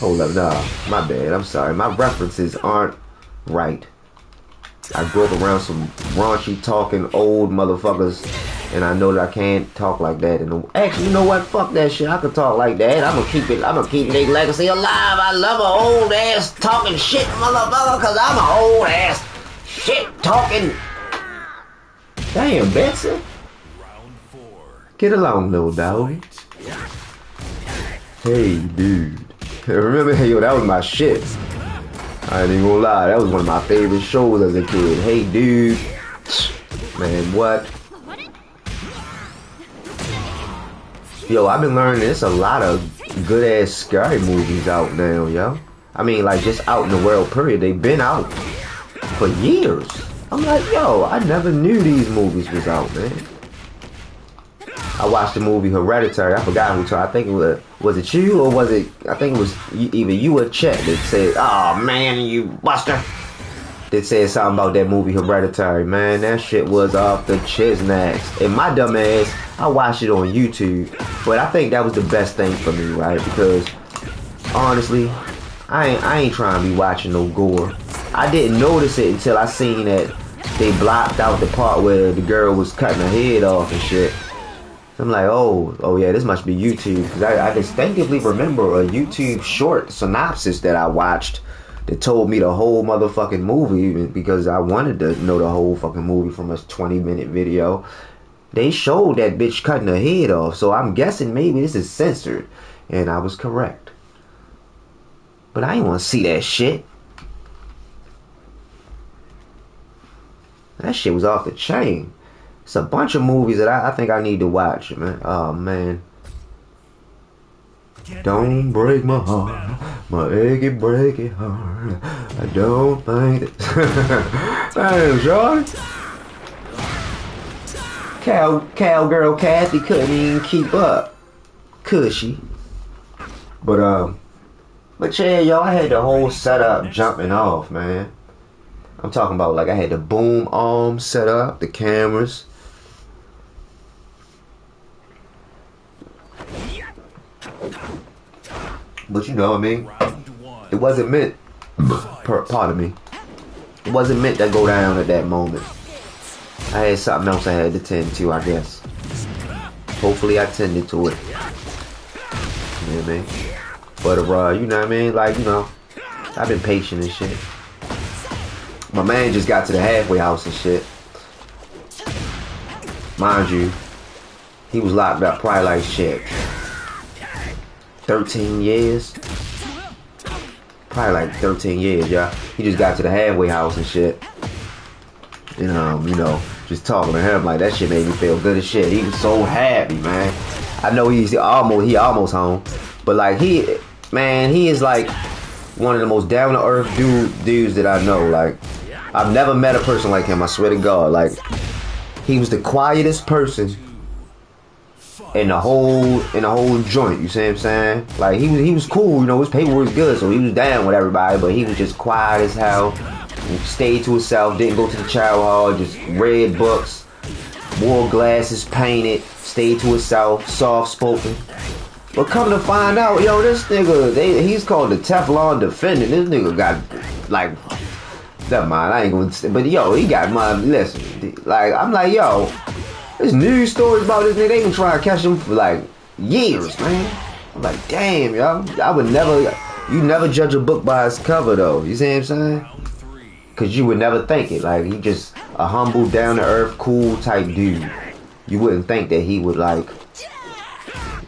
Hold up, nah, my bad. I'm sorry. My references aren't right. I grew up around some raunchy talking old motherfuckers, and I know that I can't talk like that. And actually, you know what? Fuck that shit. I can talk like that. I'm gonna keep their legacy alive. I love an old ass talking shit motherfucker, cause I'm an old ass shit talking. Damn, Betsy. Round four. Get along, little dog. Hey, dude. Remember, hey, yo, that was my shit. I ain't even gonna lie, that was one of my favorite shows as a kid. Hey, dude. Man, what? Yo, I've been learning there's a lot of good-ass scary movies out now, yo. I mean, like, just out in the world, period. They've been out for years. I'm like, yo, I never knew these movies was out, man. I watched the movie Hereditary. I forgot who told. I think it was it you or was it? I think it was either you or Chet that said, "Oh man, you buster." That said something about that movie Hereditary. Man, that shit was off the chisnacks. And my dumb ass, I watched it on YouTube. But I think that was the best thing for me, right? Because honestly, I ain't trying to be watching no gore. I didn't notice it until I seen that they blocked out the part where the girl was cutting her head off and shit. I'm like, oh yeah, this must be YouTube. Because I distinctively remember a YouTube short synopsis that I watched that told me the whole motherfucking movie because I wanted to know the whole fucking movie from a 20-minute video. They showed that bitch cutting her head off, so I'm guessing maybe this is censored. And I was correct. But I ain't want to see that shit. That shit was off the chain. It's a bunch of movies that I think I need to watch, man. Oh, man. Don't break my heart, my achy breaky heart. I don't think that... Damn, George. Cowgirl Kathy couldn't even keep up. Could she? But yeah, yo, I had the whole setup jumping off, man. I'm talking about, like, I had the boom arm set up, the cameras. But you know what I mean? Round one. It wasn't meant, pardon me, it wasn't meant to go down at that moment. I had something else I had to tend to, I guess. Hopefully I tended to it. You know what I mean? But, you know what I mean? Like, you know, I've been patient and shit. My man just got to the halfway house and shit. Mind you, he was locked up probably like shit 13 years. Probably like 13 years, y'all. He just got to the halfway house and shit. And, you know, just talking to him like that shit made me feel good as shit. He was so happy, man. I know he almost home. But like he is like one of the most down to earth dudes that I know. Like, I've never met a person like him, I swear to God. Like, he was the quietest person in the whole joint, you see what I'm saying? Like, he was cool, you know, his paper was good, so he was down with everybody, but he was just quiet as hell, stayed to himself, didn't go to the child hall, just read books, wore glasses, painted, stayed to himself, soft spoken. But come to find out, yo, this nigga, he's called the Teflon Defendant. This nigga got, like, never mind, I ain't gonna say, but yo, he got my, listen, like, I'm like, yo, there's news stories about this nigga, they been trying to catch him for, like, years, man. I'm like, damn, yo, I would never, you never judge a book by its cover, though, you see what I'm saying? Because you would never think it, like, he just a humble, down-to-earth, cool type dude. You wouldn't think that he would, like,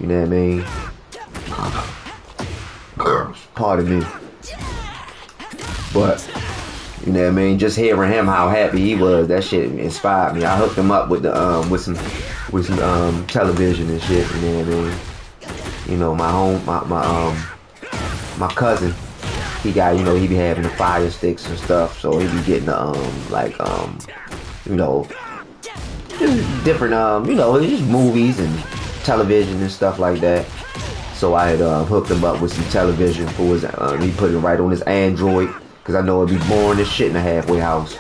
you know what I mean? Pardon me. But, you know what I mean? Just hearing him how happy he was, that shit inspired me. I hooked him up with the with some television and shit. You know what I mean? You know, my cousin, he got, you know, he be having the fire sticks and stuff, so he be getting you know, just different you know, just movies and television and stuff like that. So I had hooked him up with some television for his, he put it right on his Android, because I know it'd be boring as shit in the halfway house.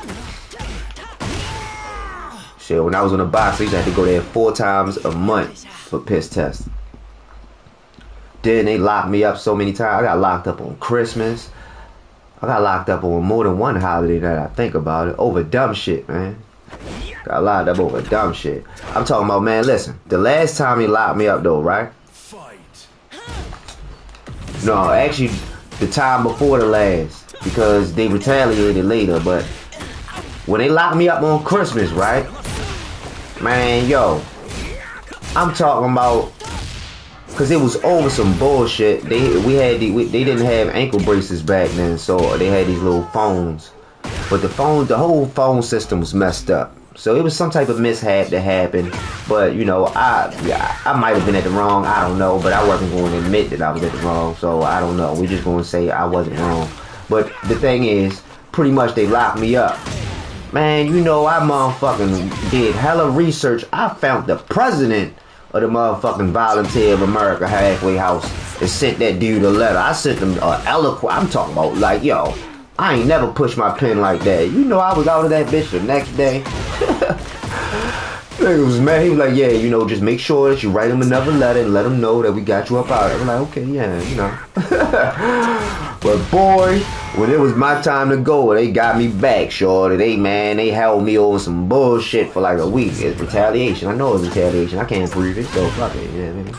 Shit, when I was on the box, I used to have to go there 4 times a month for piss tests. Then they locked me up so many times. I got locked up on Christmas. I got locked up on more than one holiday that I think about it. Over dumb shit, man. Got locked up over dumb shit. I'm talking about, man, listen. The last time he locked me up, though, right? No, actually, the time before the last. Because they retaliated later. But when they locked me up on Christmas, right? Man, yo. I'm talking about... Because it was over some bullshit. They didn't have ankle braces back then. So they had these little phones. But the whole phone system was messed up. So it was some type of mishap that happened. But, you know, I might have been at the wrong. I don't know. But I wasn't going to admit that I was at the wrong. So I don't know. We're just going to say I wasn't wrong. But the thing is, pretty much they locked me up. Man, you know, I motherfucking did hella research. I found the president of the motherfucking Volunteer of America halfway house and sent that dude a letter. I sent him eloquent. I'm talking about, like, yo, I ain't never pushed my pen like that. You know, I was out of that bitch the next day. Nigga was mad. He was like, yeah, you know, just make sure that you write him another letter and let him know that we got you up out. I'm like, okay, yeah, you know. But boy, when it was my time to go, they got me back, shorty. They held me over some bullshit for like a week. It's retaliation. I know it's retaliation. I can't prove it, so fuck it, you know what I mean?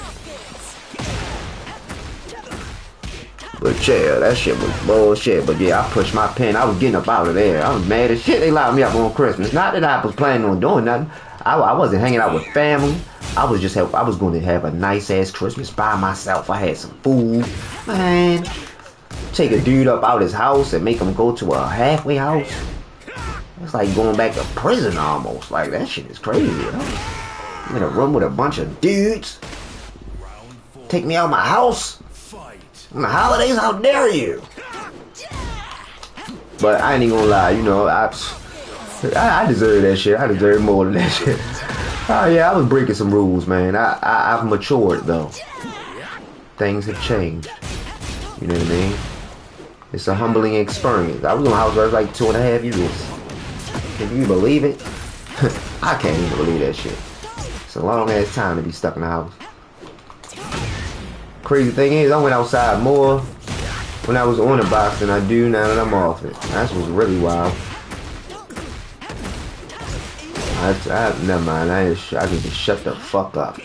But yeah, that shit was bullshit. But yeah, I pushed my pen. I was getting up out of there. I was mad as shit. They locked me up on Christmas. Not that I was planning on doing nothing. I wasn't hanging out with family. I was going to have a nice ass Christmas by myself. I had some food. Man, take a dude up out his house and make him go to a halfway house. It's like going back to prison almost. Like, that shit is crazy, you know? I'm in a room with a bunch of dudes. Take me out of my house. On the holidays, how dare you? But I ain't even gonna lie, you know, I deserve that shit. I deserve more than that shit. Oh yeah, I was breaking some rules, man. I've matured though. Things have changed. You know what I mean? It's a humbling experience. I was on the house for like 2.5 years. Can you believe it? I can't even believe that shit. It's a long ass time to be stuck in the house. Crazy thing is, I went outside more when I was on the box than I do now that I'm off it. That's what's really wild. Never mind. I can just shut the fuck up.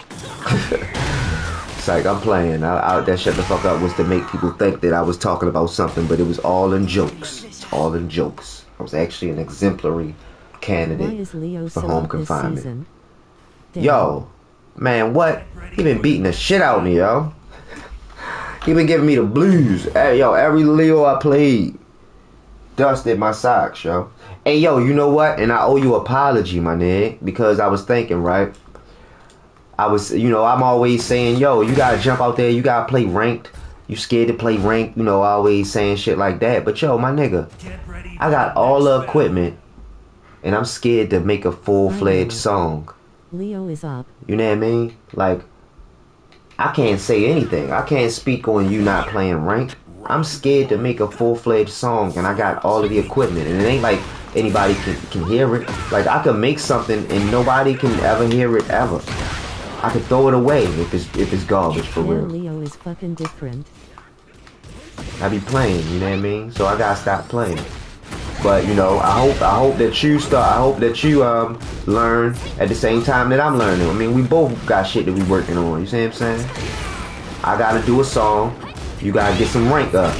It's like I'm playing. That shut the fuck up was to make people think that I was talking about something, but it was all in jokes. It's all in jokes. I was actually an exemplary candidate for home confinement. Yo, man, what? He been beating the shit out of me, yo. He been giving me the blues. Hey, yo, every Leo I played dusted my socks, yo. Hey, yo, you know what? And I owe you an apology, my nigga, because I was thinking, right? I'm always saying, yo, you gotta jump out there, you gotta play ranked. You scared to play ranked, always saying shit like that. But yo, my nigga, I got all the equipment, and I'm scared to make a full-fledged song. Leo is up. You know what I mean? Like, I can't say anything. I can't speak on you not playing ranked. I'm scared to make a full-fledged song, and I got all of the equipment, and it ain't like anybody can hear it. Like, I can make something, and nobody can ever hear it ever. I could throw it away if it's garbage, for real. Leo is fucking different. I be playing, you know what I mean? So I gotta stop playing. But I hope that you start. I hope that you learn at the same time that I'm learning. I mean, we both got shit that we working on. You see what I'm saying? I gotta do a song. You gotta get some rank up.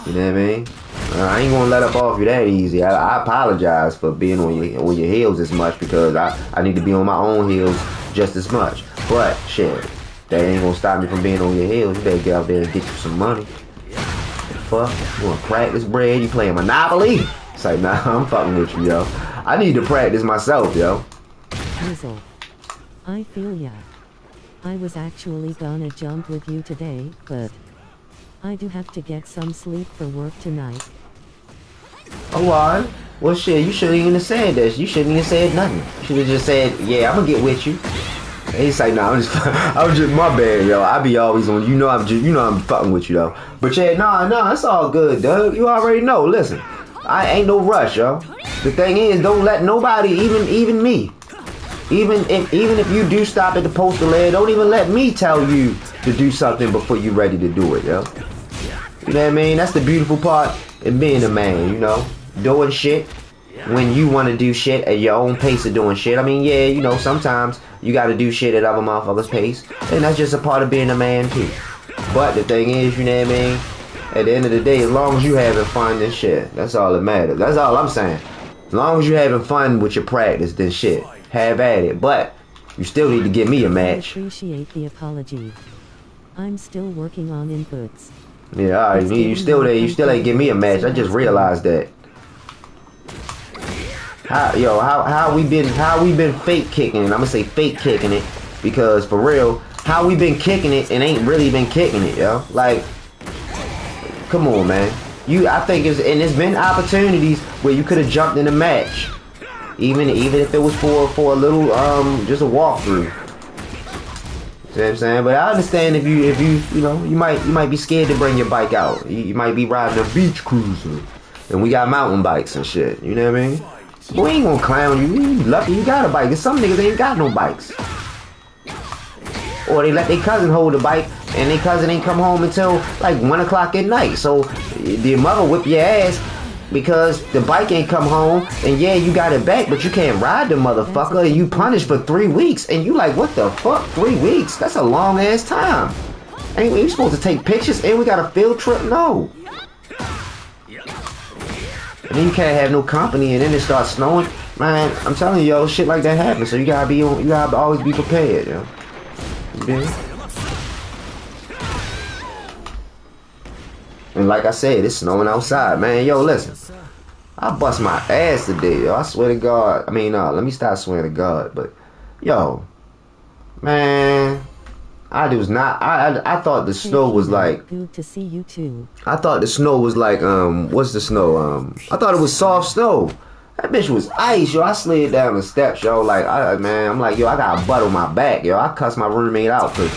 You know what I mean? I ain't gonna let up off you that easy. I apologize for being on your heels as much, because I need to be on my own heels just as much. But shit, that ain't gonna stop me from being on your heels. You better get out there and get you some money. Fuck, you wanna practice bread? You playing Monopoly? It's like, nah, I'm fucking with you, yo. I need to practice myself, yo. Hazel, I feel ya. I was actually gonna jump with you today, but I do have to get some sleep for work tonight. Oh, alright. Well, shit, you shouldn't even have said this. You shouldn't even said nothing. You should have just said, yeah, I'm gonna get with you. And he's like, nah, I was just, my bad, yo. I be always on, I'm fucking with you, though. But yeah, nah, it's all good, Doug. You already know. Listen, I ain't no rush, yo. The thing is, don't let nobody, even me, even if you do stop at the postal layer, don't even let me tell you to do something before you ready to do it, yo. You know what I mean? That's the beautiful part in being a man, doing shit when you want to do shit at your own pace of doing shit. I mean, yeah, sometimes you got to do shit at other motherfuckers' pace, and that's just a part of being a man too. But the thing is, you know what I mean? At the end of the day, as long as you having fun, then shit, that's all that matters. That's all I'm saying. As long as you having fun with your practice, then shit, have at it. But you still need to give me a match. I appreciate the apology. I'm still working on inputs. Yeah, alright, you still there. You still ain't give me a match. I just realized that. How we been fake kicking it? I'm gonna say fake kicking it, because for real, how we been kicking it and ain't really been kicking it, yo. Like, come on, man. I think it's been opportunities where you could have jumped in a match, even if it was for a little just a walkthrough. You know what I'm saying? But I understand if you might be scared to bring your bike out. You might be riding a beach cruiser, and we got mountain bikes and shit. You know what I mean? But we ain't gonna clown you. You lucky you got a bike. Cause some niggas ain't got no bikes, or they let their cousin hold the bike, and their cousin ain't come home until like 1 o'clock at night. So the mother whip your ass because the bike ain't come home, and yeah, you got it back, but you can't ride the motherfucker, and you punished for 3 weeks, and you like, what the fuck, 3 weeks? That's a long ass time. Ain't we supposed to take pictures, and we got a field trip? No. And then you can't have no company, and then it starts snowing. Man, I'm telling you, yo, shit like that happens, so you gotta always be prepared, yo. You dig? And like I said, it's snowing outside, man. Yo, listen. I bust my ass today, yo. I swear to God. I mean, let me stop swearing to God. But, yo, man, I thought the snow was like. Good to see you too. I thought the snow was like, what's the snow? I thought it was soft snow. That bitch was ice, yo. I slid down the steps, yo. Like, I'm like, yo, I got a butt on my back, yo. I cussed my roommate out because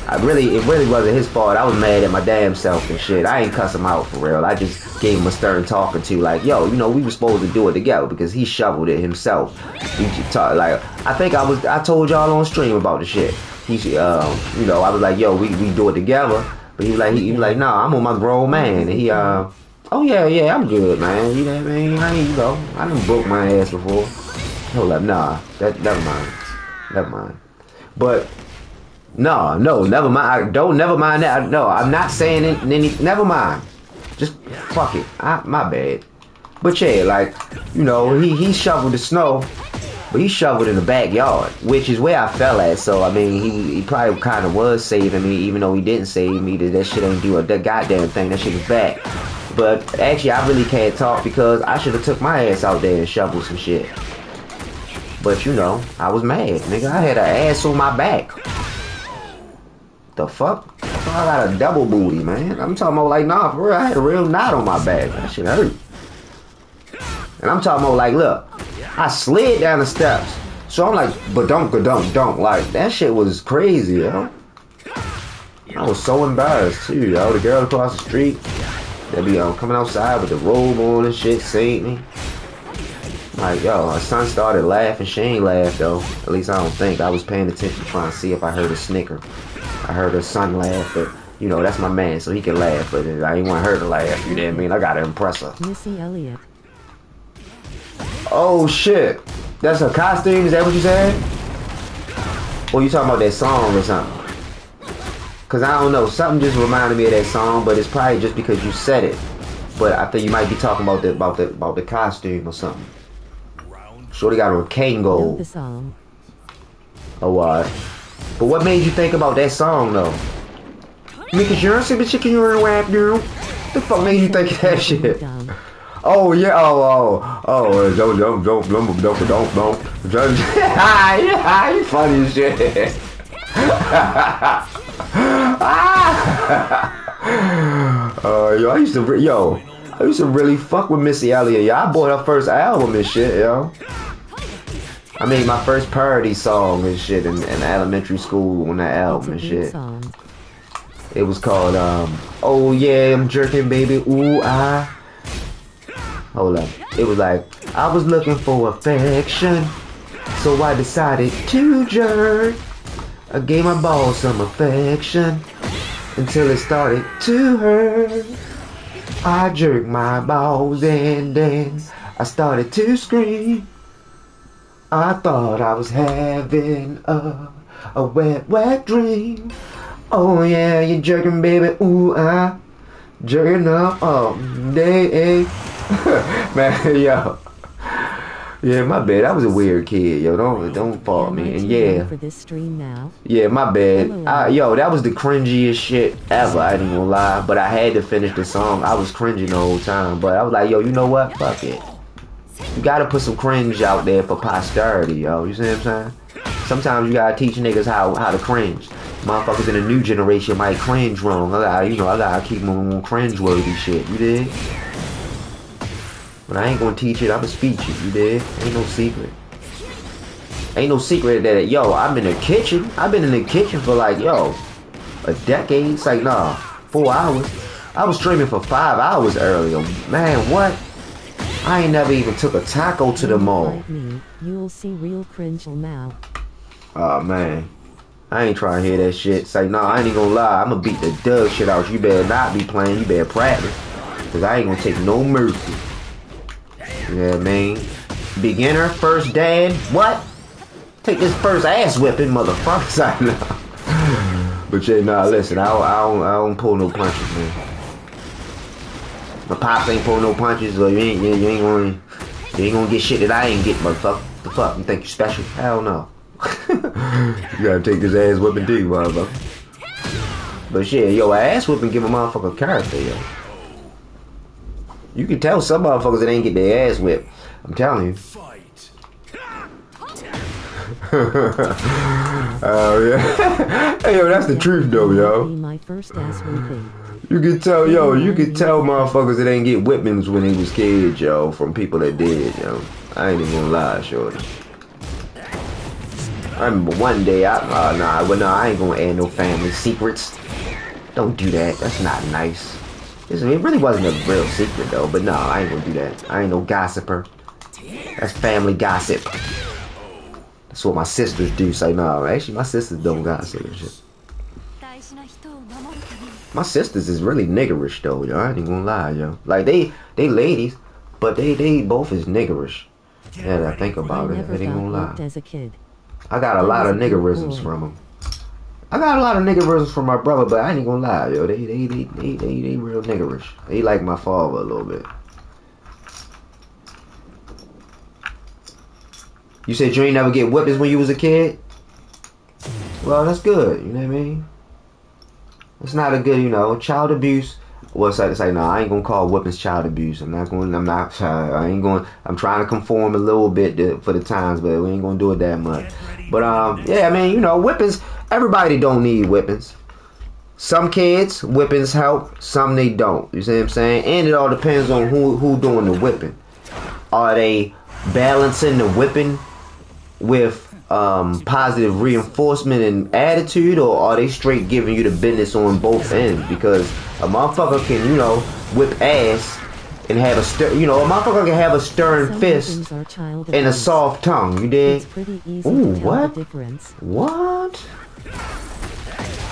it really wasn't his fault. I was mad at my damn self and shit. I ain't cuss him out for real. I just gave him a stern talking to, like, yo, we were supposed to do it together because he shoveled it himself. I think I told y'all on stream about the shit. you know, I was like, yo, we do it together. But he was like, nah, I'm on my grown man. And he, oh yeah, I'm good, man. You know what I mean? You know, I done broke my ass before. Hold up, nah, never mind. But no, never mind. Never mind that. No, I'm not saying it. Never mind. Just fuck it. My bad. But yeah, like, you know, he shoveled the snow. But he shoveled in the backyard, which is where I fell at. So, I mean, he probably kind of was saving me, even though he didn't save me. That shit ain't do a goddamn thing. That shit was back. But actually, I really can't talk because I should have took my ass out there and shoveled some shit. But, you know, I was mad, nigga. I had an ass on my back. The fuck? I got a double booty, man. I'm talking about, like, nah, for real, I had a real knot on my back. That shit hurt. And I'm talking about, like, look. I slid down the steps. So I'm like, ba-dunk. Like, that shit was crazy, yo. I was so embarrassed, too, yo. The girl across the street, they be coming outside with the robe on and shit, seeing me. Like, yo, her son started laughing. She ain't laughed, though. At least I don't think. I was paying attention trying to see if I heard a snicker. I heard her son laugh, but, you know, that's my man, so he can laugh. But I ain't want her to laugh, you know what I mean? I gotta impress her. Missy Elliott. Oh shit, that's her costume, is that what you said? Or you talking about that song or something? Cause I don't know, something just reminded me of that song, but it's probably just because you said it. But I think you might be talking about the costume or something. Shorty got on Kango. The song. Oh what? But what made you think about that song though? Because you're a chicken, you're a whack dude. The fuck made you think of that shit? Oh yeah, don't. Yeah, you funny as shit. Yo, I used to really fuck with Missy Elliott. Yo, I bought her first album and shit, yo. I made my first parody song and shit in elementary school on that album and shit. It was called oh yeah, I'm jerking, baby, ooh ah. Hold up. It was like, I was looking for affection, so I decided to jerk. I gave my balls some affection until it started to hurt. I jerked my balls and then I started to scream. I thought I was having a wet dream. Oh yeah, you're jerking, baby, ooh ah. Jerking up all day. Man, yo. Yeah, my bad. I was a weird kid, yo. Don't fault me. And yeah. For this stream now. Yeah, my bad. Yo, that was the cringiest shit ever. I ain't gonna lie, but I had to finish the song. I was cringing the whole time, but I was like, yo, you know what? Fuck it. You gotta put some cringe out there for posterity, yo. You see what I'm saying? Sometimes you gotta teach niggas how to cringe. Motherfuckers in the new generation might cringe wrong. I gotta keep them on cringe-worthy shit. You dig? But I ain't gonna teach it. I'ma speech it. You dig? Ain't no secret. Ain't no secret that, yo, I'm in the kitchen. I've been in the kitchen for like, yo, a decade. It's like, nah, 4 hours. I was streaming for 5 hours earlier. Man, what? I ain't never even took a taco to the mall. Like me, you'll see real cringe now. Oh man, I ain't trying to hear that shit. Say, nah, I ain't even gonna lie. I'ma beat the dog shit out. You better not be playing. You better practice. Cause I ain't gonna take no mercy. You know what I mean? Beginner, first dad, what? Take this first ass whipping, motherfuckers. I know. But yeah, nah, listen, I don't pull no punches, man. My pops ain't pulling no punches, so you ain't gonna get shit that I ain't getting, motherfucker. The fuck? You think you special? Hell no. You gotta take this ass whipping too, motherfucker. But shit, yo, ass whipping give a motherfucker character, yo. You can tell some motherfuckers that ain't get their ass whipped. I'm telling you. Oh yeah. Hey yo, that's the truth though, yo. My first ass whipping. You can tell, yo, you can tell motherfuckers that ain't get whippings when they was kids, yo, from people that did, yo. I ain't even gonna lie, shorty. I remember one day, I ain't gonna add no family secrets. Don't do that. That's not nice. It really wasn't a real secret though, but no, I ain't gonna do that. I ain't no gossiper. That's family gossip. That's what my sisters do. Say no, actually my sisters don't got say that shit. My sisters is really niggerish though, yo. I ain't gonna lie, yo. Like they ladies, but they both is niggerish. Yeah, I think about it. I ain't gonna lie. As a kid. I got a lot of niggerisms from them. I got a lot of niggerisms from my brother, but I ain't gonna lie, yo. They real niggerish. They like my father a little bit. You said you ain't never get whippings when you was a kid? Well, that's good. You know what I mean? It's not a good, you know, child abuse. Well, it's like, no, I ain't gonna call whippings child abuse. I'm trying to conform a little bit for the times, but we ain't gonna do it that much. But, yeah, I mean, you know, whippings, everybody don't need whippings. Some kids, whippings help, some they don't. You see what I'm saying? And it all depends on who doing the whipping. Are they balancing the whipping with positive reinforcement and attitude, or are they straight giving you the business on both ends? Because a motherfucker can, you know, whip ass and have a a motherfucker can have a stern fist and a soft tongue. You dig? Ooh, what? What?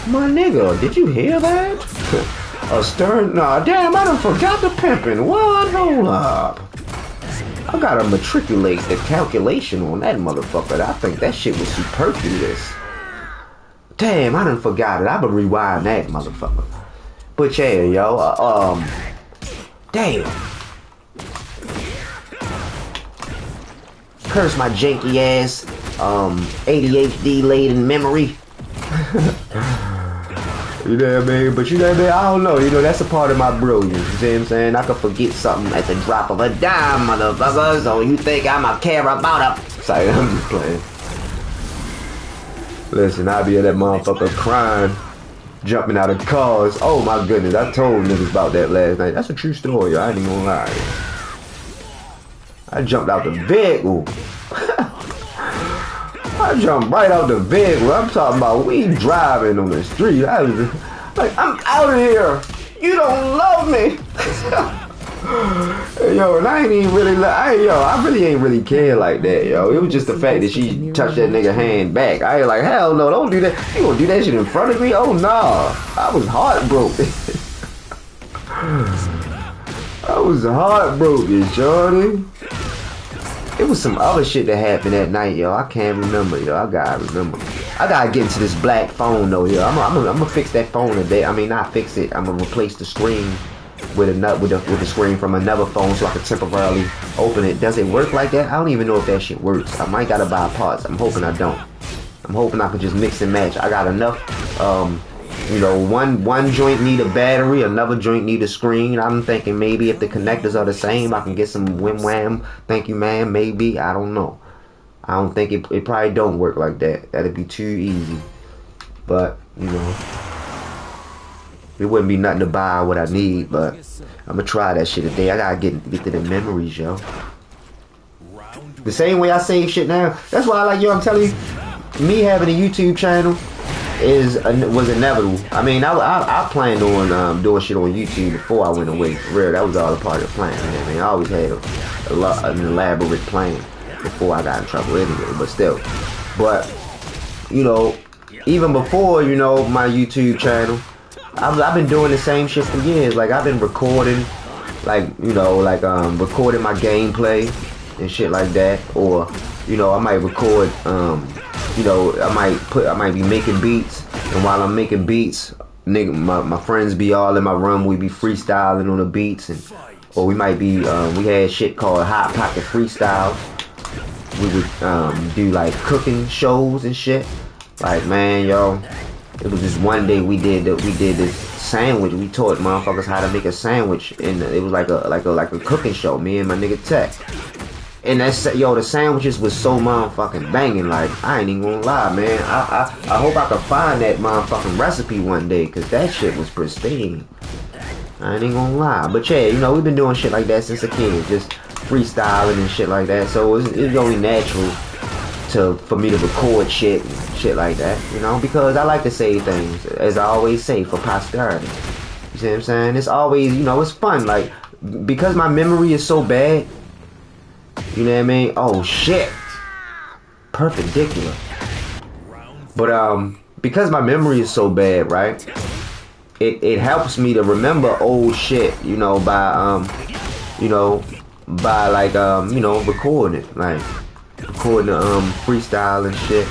My nigga, did you hear that? A stern? Nah, damn, I done forgot the pimping. What? Hold up. I gotta matriculate the calculation on that motherfucker. I think that shit was superfluous. Damn, I done forgot it. I been rewind that motherfucker. But yeah, yo, damn. Curse my janky ass, ADHD laden memory. You know what I mean? But you know what I mean? I don't know. You know, that's a part of my brilliance. You see what I'm saying? I could forget something at the drop of a dime, motherfucker. So you think I'ma care about it? Sorry, I'm just playing. Listen, I be at that motherfucker crying, jumping out of cars. Oh my goodness, I told niggas about that last night. That's a true story. I ain't even gonna lie. I jumped out the vehicle. I jumped right out the vehicle. I'm talking about we driving on the street. I was like, I'm out of here. You don't love me. Yo, and I ain't even really, I really ain't really care like that, yo. It was just the fact that she touched that nigga hand back. I was like, hell no, don't do that. You gonna do that shit in front of me? Oh no. I was heartbroken. I was heartbroken, shorty. It was some other shit that happened that night, yo. I can't remember, yo. I gotta remember. I gotta get into this black phone, though, yo. I'm gonna fix that phone today. I mean, not fix it. I'm gonna replace the screen with the screen from another phone so I can temporarily open it. Does it work like that? I don't even know if that shit works. I might gotta buy parts. I'm hoping I don't. I'm hoping I can just mix and match. I got enough. You know, one joint need a battery, another joint need a screen. I'm thinking maybe if the connectors are the same, I can get some wham. Thank you, man. Maybe. I don't know. I don't think it probably don't work like that. That'd be too easy. But, you know, it wouldn't be nothing to buy what I need, but I'm gonna try that shit today. I gotta get to the memories, yo. The same way I save shit now. That's why I like, yo, I'm telling you, me having a YouTube channel was inevitable. I mean, I planned on doing shit on YouTube before I went away. For real, that was all a part of the plan. You know what I mean, I always had an elaborate plan before I got in trouble anyway. But still, you know, even before, you know, my YouTube channel, I've been doing the same shit for years. Like I've been recording, like, you know, like recording my gameplay and shit like that, or, you know, I might record. You know, I might be making beats, and while I'm making beats, nigga, my friends be all in my room. We be freestyling on the beats, or we might be we had shit called Hot Pocket Freestyle. We would do like cooking shows and shit. Like, man, yo, it was just one day we did this sandwich. We taught motherfuckers how to make a sandwich, and it was like a cooking show. Me and my nigga Tech. And the sandwiches was so motherfucking banging. Like, I ain't even gonna lie, man. I hope I can find that motherfucking recipe one day, cause that shit was pristine. I ain't even gonna lie. But yeah, you know, we've been doing shit like that since a kid, just freestyling and shit like that. So it's only natural for me to record shit and shit like that, you know, because I like to say things, as I always say, for posterity. You see what I'm saying? It's always, you know, it's fun. Like, because my memory is so bad. You know what I mean? Oh shit. perpendicular. But because my memory is so bad, right? It helps me to remember old shit, you know, by like recording it, like recording the freestyle and shit.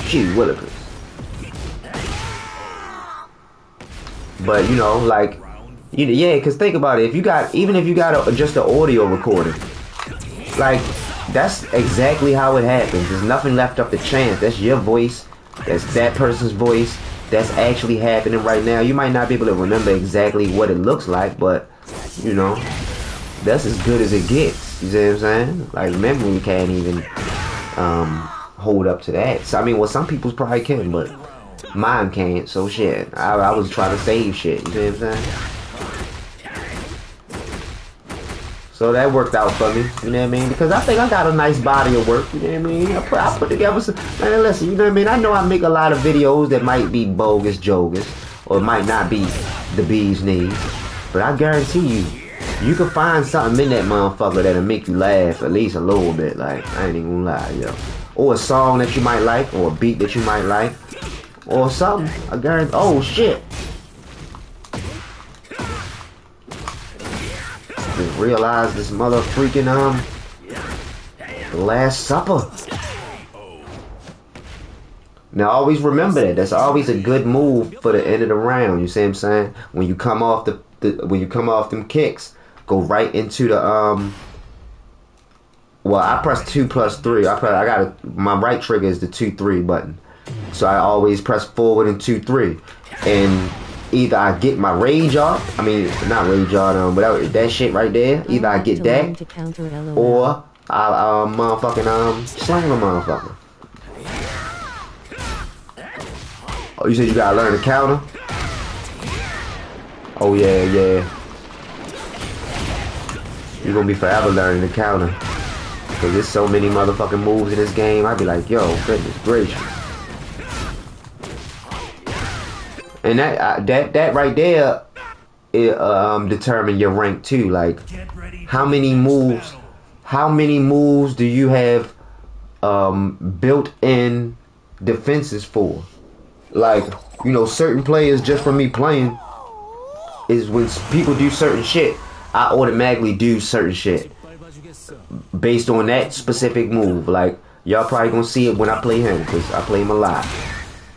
Gee willikers. But you know, like, yeah, cause think about it. Even if you got just the audio recording, like, that's exactly how it happens. There's nothing left up to chance. That's your voice. That's that person's voice. That's actually happening right now. You might not be able to remember exactly what it looks like, but you know, that's as good as it gets. You see what I'm saying? Like, memory can't even hold up to that. So I mean, well, some people's probably can, but mine can't. So shit, I was trying to save shit. You see what I'm saying? So that worked out for me, you know what I mean? Because I think I got a nice body of work, you know what I mean? I put together some, man, listen, you know what I mean? I know I make a lot of videos that might be bogus, jogus, or it might not be the bee's knees, but I guarantee you can find something in that motherfucker that'll make you laugh at least a little bit, like, I ain't even gonna lie, yo. Or a song that you might like, or a beat that you might like, or something, I guarantee, oh shit. Just realized this mother freaking The Last Supper. Now always remember that. That's always a good move for the end of the round. You see what I'm saying? When you come off when you come off them kicks, go right into the well, I press 2+3. My right trigger is the 2-3 button. So I always press forward and 2-3. And either I get my rage off, I mean, not rage on, but that shit right there. Either I get that, or I motherfucking slang the motherfucker. Oh, you said you gotta learn to counter? Oh yeah, yeah. You're gonna be forever learning to counter. Cause there's so many motherfucking moves in this game. I'd be like, yo, goodness gracious. And that right there, it determine your rank too. Like, how many moves do you have built-in defenses for? Like, you know, certain players, just from me playing, is when people do certain shit, I automatically do certain shit based on that specific move. Like, y'all probably gonna see it when I play him, because I play him a lot.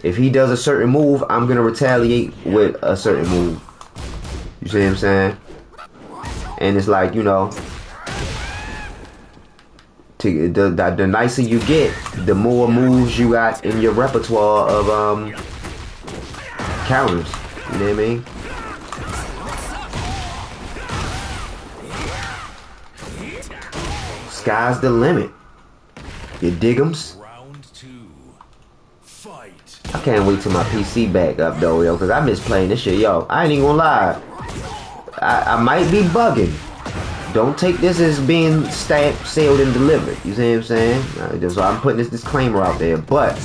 If he does a certain move, I'm gonna retaliate with a certain move. You see what I'm saying? And it's like, you know, the nicer you get, the more moves you got in your repertoire of counters. You know what I mean? Sky's the limit. You dig'ems? I can't wait till my PC back up though, yo, cause I miss playing this shit, yo. I ain't even gonna lie. I might be bugging. Don't take this as being stamped, sealed, and delivered. You see what I'm saying? So I'm putting this disclaimer out there. But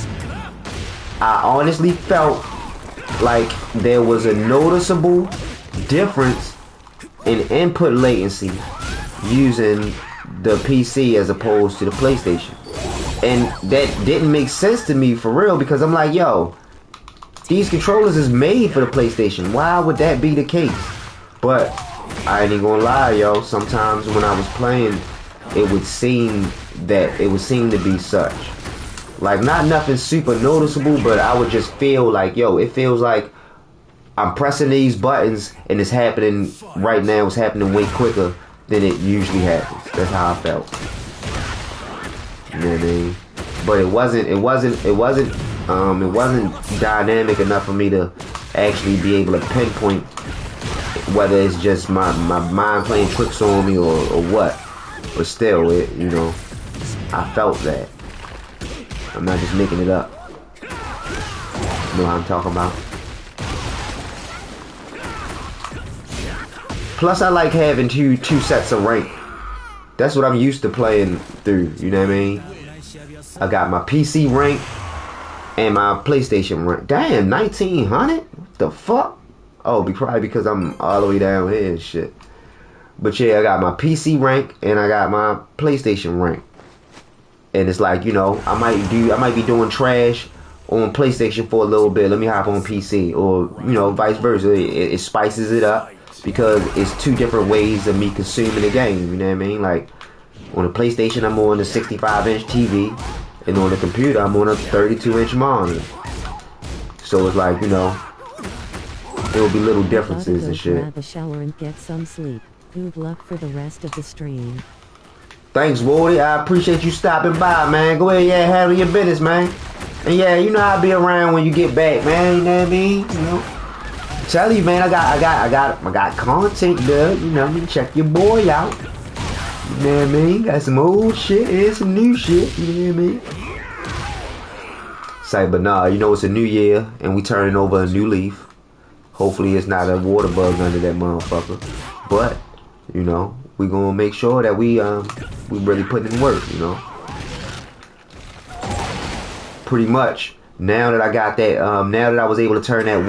I honestly felt like there was a noticeable difference in input latency using the PC as opposed to the PlayStation. And that didn't make sense to me for real, because I'm like, yo, these controllers is made for the PlayStation. Why would that be the case? But I ain't even gonna lie, yo. Sometimes when I was playing, it would seem to be such. Like, not nothing super noticeable, but I would just feel like, yo, it feels like I'm pressing these buttons and it's happening right now. It's happening way quicker than it usually happens. That's how I felt. You know what I mean? But it wasn't dynamic enough for me to actually be able to pinpoint whether it's just my mind playing tricks on me or what. But still, you know, I felt that. I'm not just making it up. You know what I'm talking about? Plus, I like having two sets of rank. That's what I'm used to playing through, you know what I mean? I got my PC rank and my PlayStation rank. Damn, 1900? What the fuck? Oh, probably because I'm all the way down here and shit. But yeah, I got my PC rank and I got my PlayStation rank. and it's like, you know, I might be doing trash on PlayStation for a little bit. Let me hop on PC, or you know, vice versa. It spices it up because it's two different ways of me consuming the game. You know what I mean? Like on the PlayStation, I'm on a 65-inch TV, and on the computer, I'm on a 32-inch monitor. So it's like, you know, there will be little differences and shit. Grab a shower and get some sleep. Good luck for the rest of the stream. Thanks, Wardy. I appreciate you stopping by, man. Go ahead, yeah, handle your business, man. And yeah, you know I'll be around when you get back, man. You know what I mean? You know, tell you, man, I got content, dude. You know what I mean? Check your boy out. You know what I mean? Got some old shit and some new shit. You know what I mean? Say, but nah, you know it's a new year and we turning over a new leaf. Hopefully it's not a water bug under that motherfucker. But you know, we gonna make sure that we really putting in work. You know. Pretty much. Now that I got that, now that I was able to turn that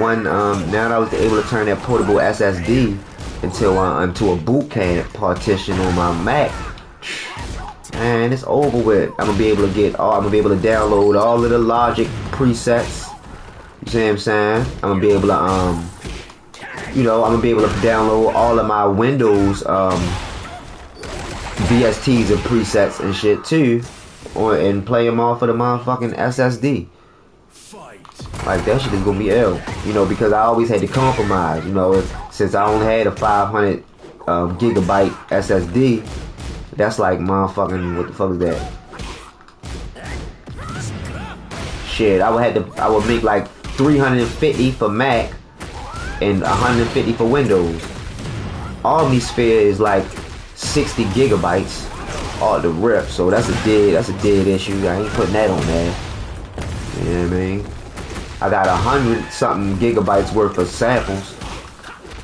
portable SSD into a boot camp partition on my Mac, man, it's over with. I'm gonna be able to download all of the Logic presets. You see what I'm saying? I'm gonna be able to you know, I'm gonna be able to download all of my Windows VSTs and presets and shit too. And play them off of the motherfucking SSD. Like that shit is gonna be ill, you know, because I always had to compromise, you know, since I only had a 500 gigabyte SSD. That's like motherfucking, what the fuck is that? Shit, I would make like 350 for Mac and 150 for Windows. Omnisphere is like 60 gigabytes. All the rip, so that's a dead issue. I ain't putting that on there. You know what I mean? I got 100-something gigabytes worth of samples.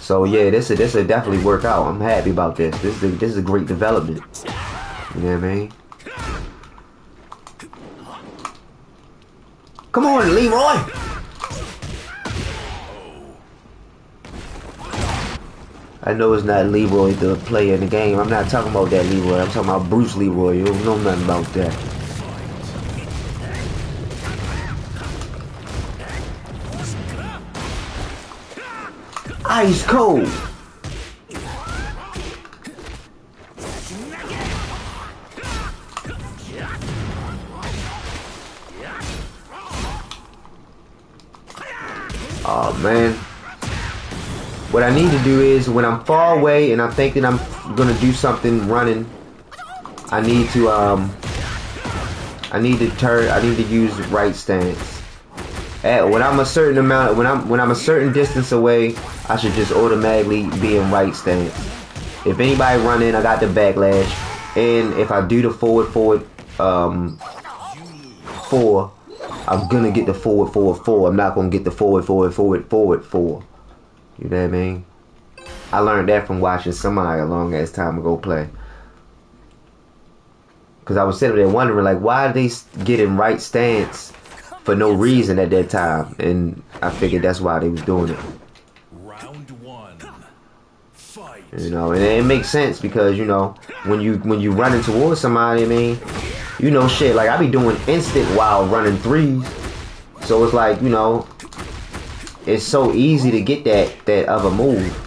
So yeah, this will definitely work out. I'm happy about this. This is a great development. You know what I mean? Come on, Leroy! I know it's not Leroy the player in the game. I'm not talking about that Leroy. I'm talking about Bruce Leroy. You don't know nothing about that. Ice cold. Oh man. What I need to do is, when I'm far away and I'm thinking I'm gonna do something running, I need to use right stance. When I'm a certain amount, when I'm a certain distance away, I should just automatically be in right stance. If anybody run in, I got the backlash, and if I do the forward 4, I'm gonna get the forward 4. I'm not gonna get the forward 4. You know what I mean? I learned that from watching somebody a long ass time ago play. Because I was sitting there wondering, like, why they get in right stance for no reason at that time? And I figured that's why they was doing it. Round 1. Fight. You know, and it makes sense because, you know, when you running towards somebody, I mean, you know, shit, like I be doing instant while running threes. So it's like, you know, it's so easy to get that other move.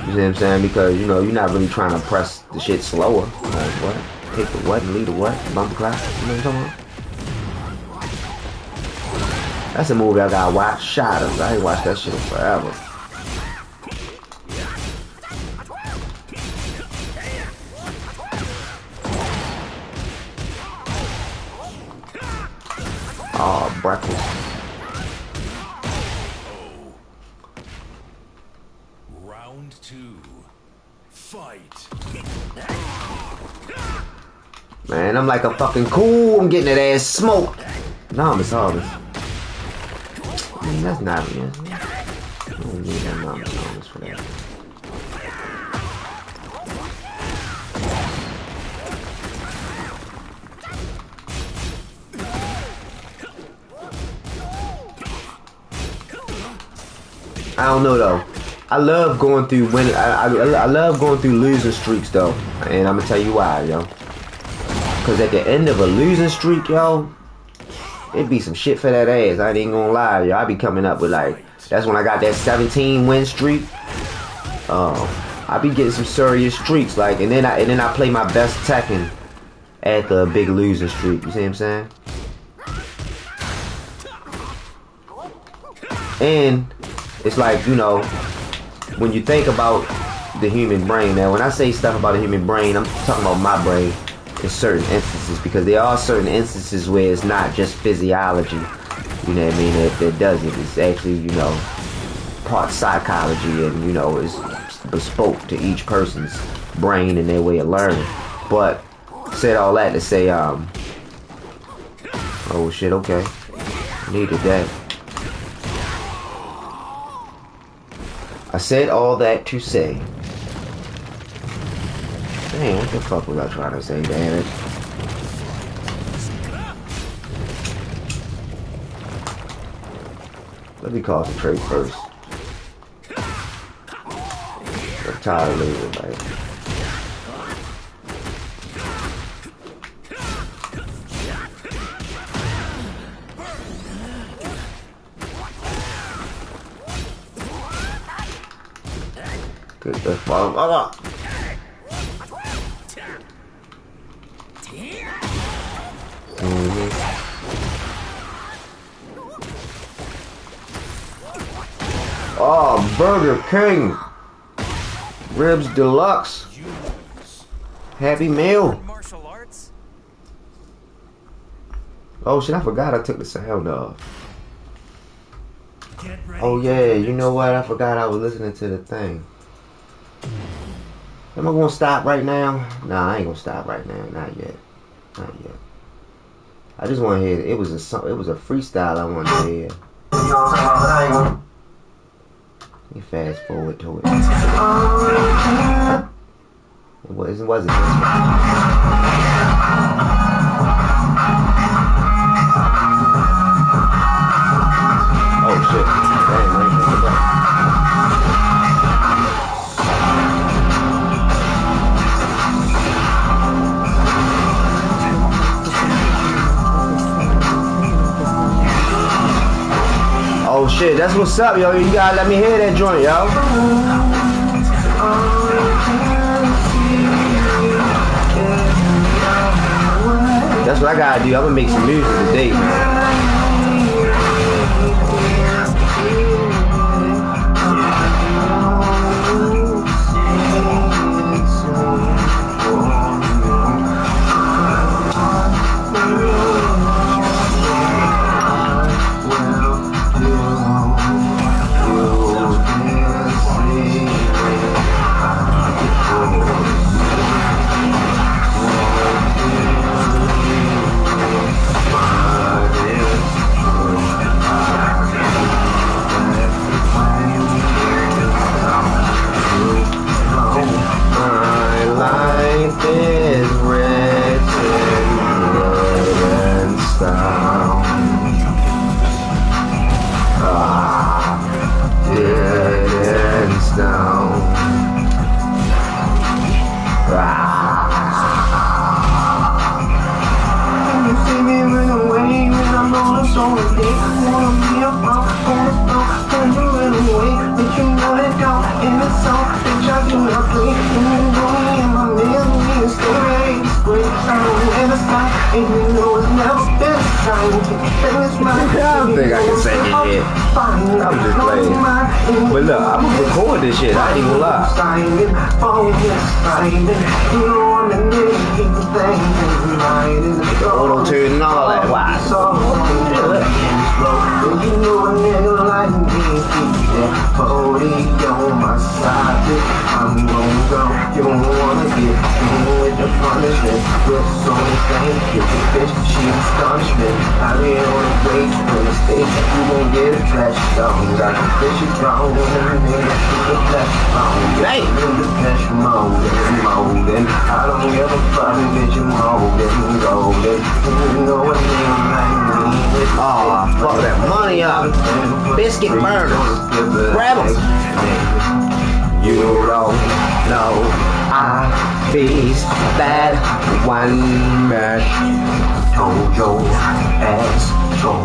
You know what I'm saying? Because, you know, you're not really trying to press the shit slower. Like, what? Hit the what and lead the what? Bumper clap? You know what I'm talking about? That's a movie I gotta watch. Shadows. I ain't watched that shit in forever. Oh, breakfast. Round 2. Fight. Man, I'm like a fucking cool. I'm getting that ass smoked. No, Miss Harvest. I mean, that's not me. I don't need that Miss Harvest for that. I don't know though. I love going through winning. I love going through losing streaks though, and I'm gonna tell you why, yo. Cause at the end of a losing streak, yo, it'd be some shit for that ass. I ain't gonna lie, yo. I be coming up with like, that's when I got that 17 win streak. I be getting some serious streaks, like, and then I play my best Tekken at the big losing streak. You see what I'm saying? And it's like, you know, when you think about the human brain, now when I say stuff about the human brain, I'm talking about my brain in certain instances, because there are certain instances where it's not just physiology, you know what I mean, that does it. It's actually, you know, part psychology, and, you know, it's bespoke to each person's brain and their way of learning. But said all that to say, oh shit, okay, needed that. I said all that to say, dang, what the fuck was I trying to say, damn it? Let me concentrate first. I'm tired of losing, man. Get the fuck up. Oh, Burger King. Ribs Deluxe. Happy Meal. Oh shit, I forgot I took the sound off. Oh yeah, you know what? I forgot I was listening to the thing. Am I gonna stop right now? Nah, I ain't gonna stop right now. Not yet. Not yet. I just want to hear it. It was a freestyle I wanted to hear. Let me fast forward to it. It wasn't this one. Oh shit. Dang, I ain't thinking about it. Oh shit, that's what's up, yo. You gotta let me hear that joint, yo. That's what I gotta do. I'm gonna make some music today, man. I don't think I can sing it yet. I'm just playing. But look, I'm gonna record this shit. I ain't even lie. Auto-tune and all that. Wow. I'm gonna go, you don't wanna get with the punishment. With so many things, get the bitch, she astonishment. I be on the way to the stage, you won't get a trash down. Got the bitches wrong, and the niggas with the flash phone. Get in the cash mode, and I don't give a fuck, bitch, you molding, golden. You know what nigga like me. Oh, fuck that money up. Biscuit burners. Grab them. You don't know. I face that one match. Told your ass, go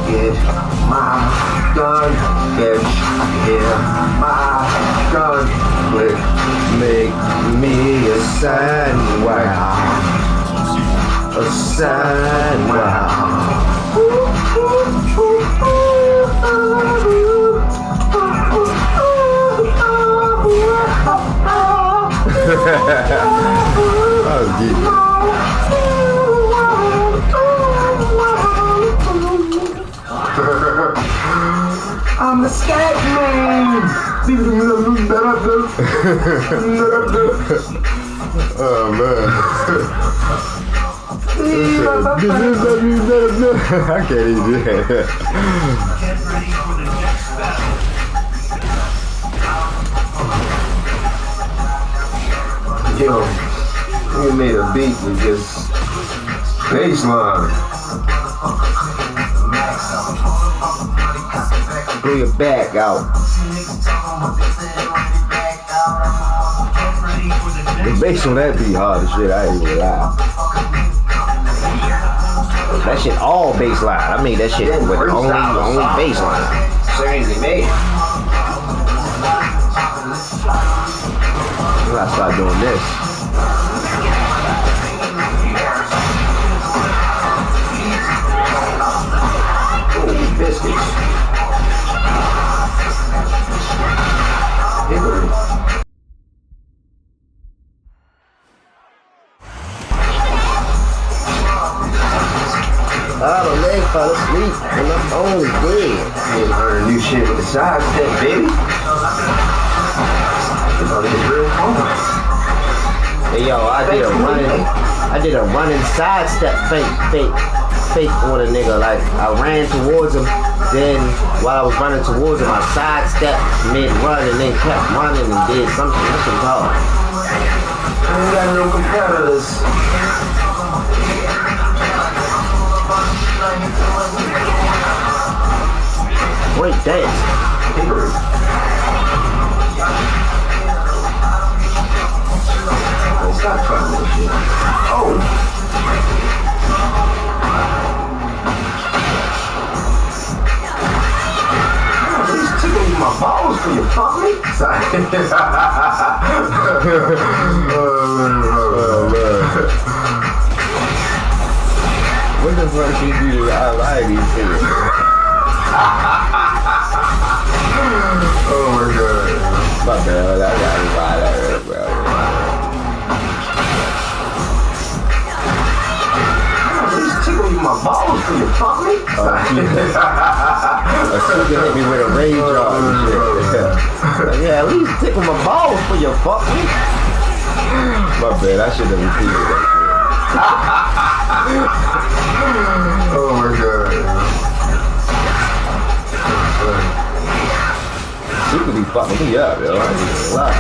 get my gun, bitch. Get my gun, quick. Make me a sandwich. A sandwich. That was deep. I'm a scat man. Oh man. I can't even do that. Yo, we made a beat with just bass line. Pull your back out. The bass on that beat hard as shit, I ain't gonna lie. That shit all bass line. I made that shit with only bass line. Seriously made. I gotta start doing this. Holy biscuits. My leg fell asleep and I'm only dead. You learn new shit with the side step, baby. Hey yo, I did a running side step fake on a nigga. Like I ran towards him, then while I was running towards him, I sidestepped mid-run and then kept running and did something. That shit was hard. I ain't got no competitors. Great dance. Stop trying that shit. Oh. Please tickle my balls for you, fuck me. Sorry. What the fuck she do? I like these things. Oh my god. My bad, I gotta buy that, bro. Tickle you my balls for you, fuck me. She hit me with a rage on and shit. Yeah, at least tickle my balls for you, fuck me. My bad, I should have repeated that. Oh my god. She could be fucking me up, yo. I ain't gonna lie.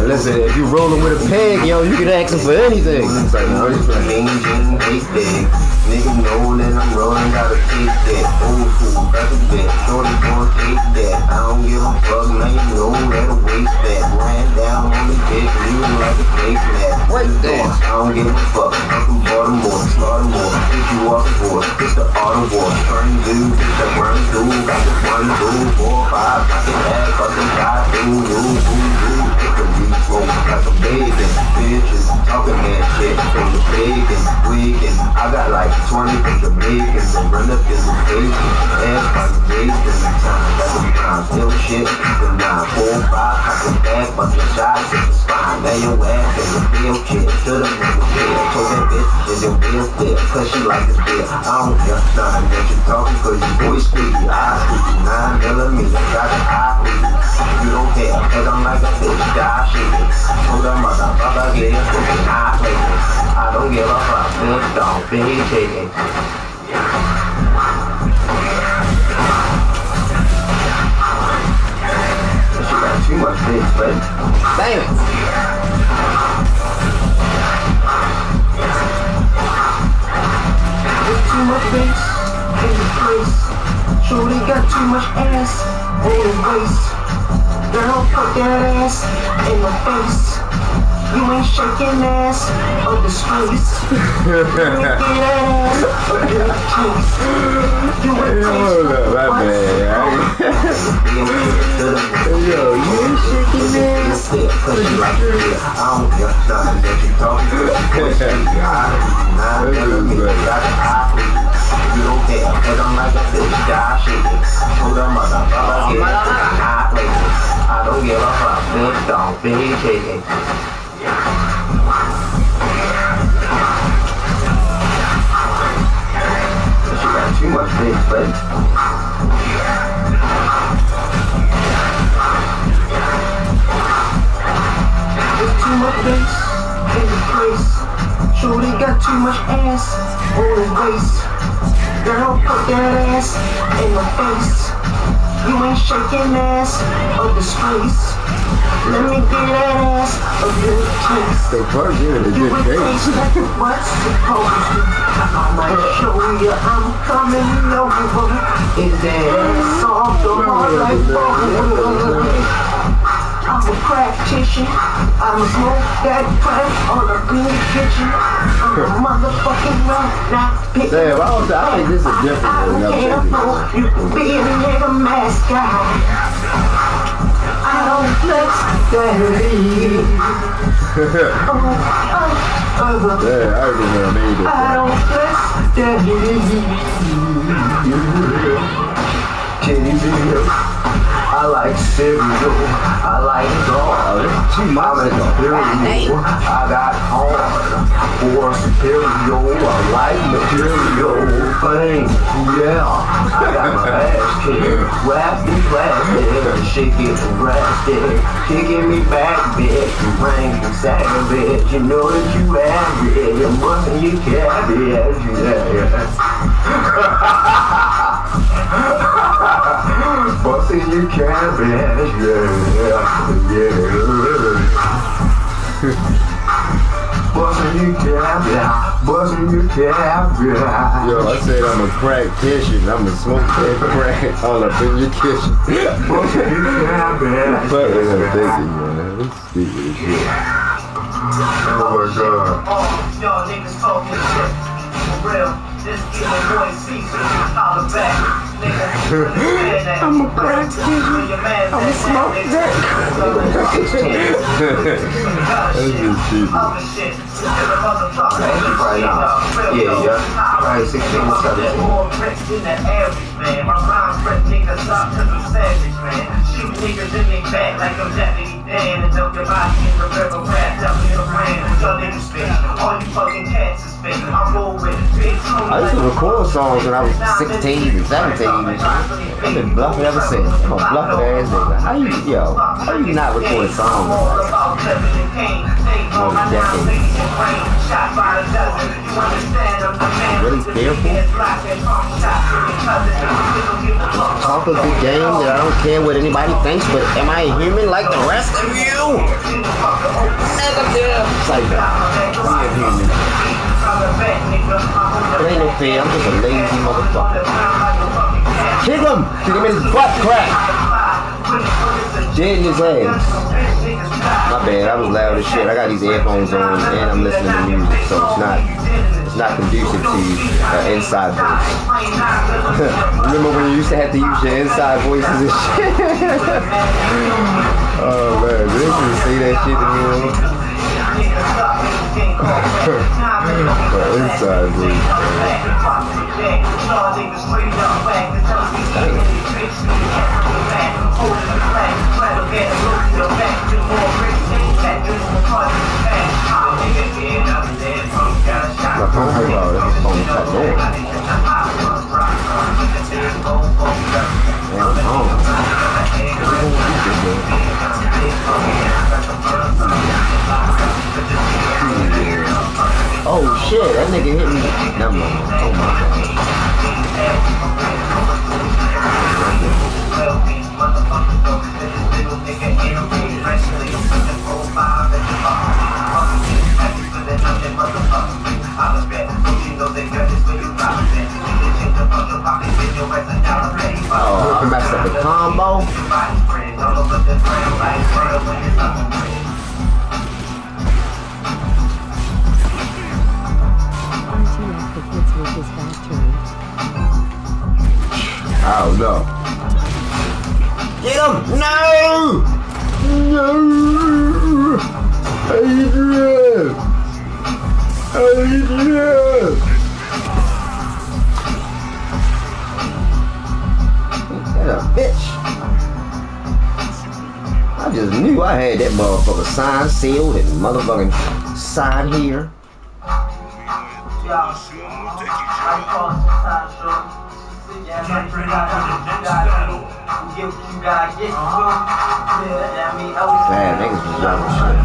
Listen, if you rolling with a peg, yo, you can ask him for anything. It's like, no, it's like, nigga know that I'm rolling, gotta take that. Old school, got the bet, shorty gon' take that. I don't give a fuck, now you know that I waste that. Ran down on the dick, leaving like a fake mat. Right there. I don't give a fuck, I'm from Baltimore, Baltimore. you up for it. It's the art of war. Turn blue, bitch, that run through. Got this 1, 2, 4, 5. Got this ass, fucking got through. Take a deep smoke like a bacon. Bitches talking that shit from the bacon. Weekend. I got like 20 from Jamaicans. They run up in the bacon. Ass by the bacon. Time, that's a time. Still shit. The 9, 4, 5. Got the back, bustin' shots in the spine. Now your ass in the field kid. Should've never failed. Told that bitch is your real flip. Cause she like this bill. I don't care. Nothing that you talking cause you voice squeaky. I squeaky. 9mm. Got the eye squeaky. You don't care. Cause I'm like a bitch. Die shit. Told her motherfucker get it. I play it. I don't give a fuck. Bitch don't be taken. She got too much bitch, but damn it. Too much bass in the place. Shorty got too much ass on the waist. Girl, put that ass in my face. You ain't shaking ass of the streets. You ain't get ass of the cheeks. You ain't taste my bad. Yo, you ain't shaking ass. Cause you like it. I don't care nothing that you talking You don't care, cause I'm like a bitch, die shit. Told her motherfucker, get hot places. I don't give a fuck, bitch, don't be shaking. She got too much bitch, but there's too much bass in the place. Shorty got too much ass on the waist. Girl, put that ass in my face. You ain't shaking ass of the streets. Let me get that ass of your taste. The fuck, yeah, the You good ain't face. taste like what's supposed to. I might show you I'm coming over. Is that ass soft or hard like bone? I'm a practitioner. I'm a smoke that crack on a good kitchen. I'm a motherfucking rock, not pick. Damn, I think this is different than the other thing. You can be a nigga mascot. I don't flex daddy. Yeah, I remember made it. I don't flex daddy. Can you be I like cereal, I like dog. I'm an imperial, I got hard for superior. I like material things, yeah. I got my ass kicked, wrapped in plastic, shake it and plastic, kicking me back, bitch, rank and savage. You know that you have it, you're busting your cabbage, yeah. Busting your cabbage, yeah. Busting your cabbage, busting your cabbage. Yo, I said I'm a practitioner. I'm a smoke that crack all up in your kitchen. Busting your cabbage. Fuck what I'm thinking, man. That's stupid as shit. Oh my god. Y'all niggas talking shit. For real. This kid, my boy Cecil, holler back. I'm a practitioner. I'm a smoke that. That's just stupid. Right now. Yeah. Right, 16 or 17. More bricks than the average, man. My rhymes break niggas up cause I'm savage, man. Shoot niggas in their back like I'm Deputy Dan. And dump your body in the river, wrapped up in the rain. Y'all niggas spit. All you fucking cats is fake. I roll with it, bitch. I used to record songs when I was 16 and 17 and shit. I've been bluffing ever since. I'm a bluffing ass nigga. How you not record songs? More than a decade. Really fearful? Talk a good game that I don't care what anybody thinks, but am I a human like the rest of you? Negative. It's like that. I'm a human. It ain't no fear, I'm just a lazy motherfucker. Kick him! Kick him in his butt crack! Dead in his ass. My bad, I was loud as shit. I got these earphones on and I'm listening to music, so it's not conducive to inside voice. Remember when you used to have to use your inside voices and shit? Oh man, they can say that shit to me. Inside voice. Oh shit, that nigga hit me. Never mind. Oh my god. Oh, I messed up the combo. RTF the hits with his back turned. Oh no. Get him! No! No! Adrian! Adrian! That a bitch. I just knew I had that motherfucker signed, sealed, and motherfucking signed here. Man, niggas was young as shit.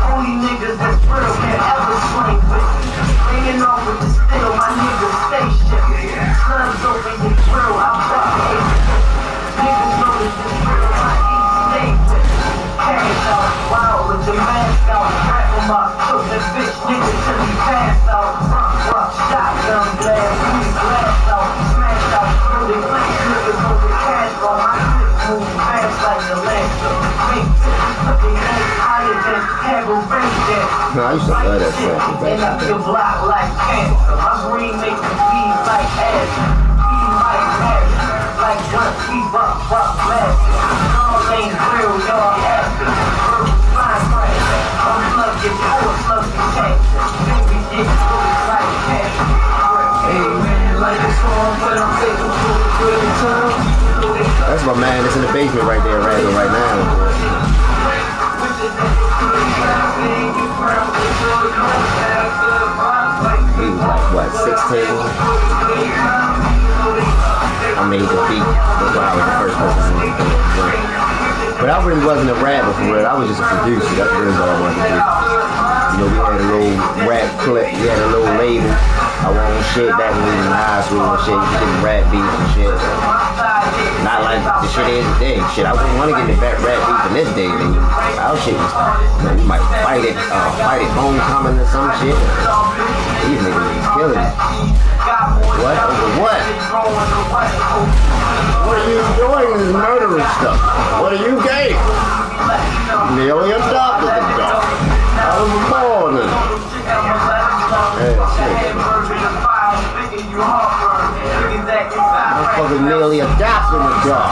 Only niggas that's real can ever swing with me. Bringing on with the steel, my niggas stay shit. Clubs open, get real, I'm fuck it. Niggas know this is real, my eat stay with me. Cash out, wild with the mask out. Rap him up, took that bitch nigga till he passed out. Rock, shotgun blast, we blast out. Smash out, through the place, niggas know the cash roll. My clip move fast like the last of the big tip. Looking at higher than Cabo Ranger. No, I used to love that shit. And I feel block like cancer. My green makes me bleed like acid. Eat like acid. Like what we rock blast. Y'all ain't real, y'all acid. Verbal spine crash. I'm slug get poor, slug get cancer. Think we get good like cancer. Hey man, like a storm, but I'm taking for a good time. That's my man that's in the basement right there, rapping right now. He was like, what, 16? I made the beat. That's why I was the first person to do it. But I really wasn't a rapper for real. I was just a producer. That's really what I wanted to do. You know, we had a little rap clip. We had a little label. I won shit back when we was in high school and shit. You getting rap beats and shit. Not like the shit is today. Shit, I wouldn't want to get the rap beats in this day. Our shit was, you know, we might fight it homecoming or some shit. These niggas is killing it. What? Over what? What are you doing? This murdering stuff. What are you gay? Nearly adopted the dog. I was born in it. Hey, shit. Motherfuckers nearly adopting the dog.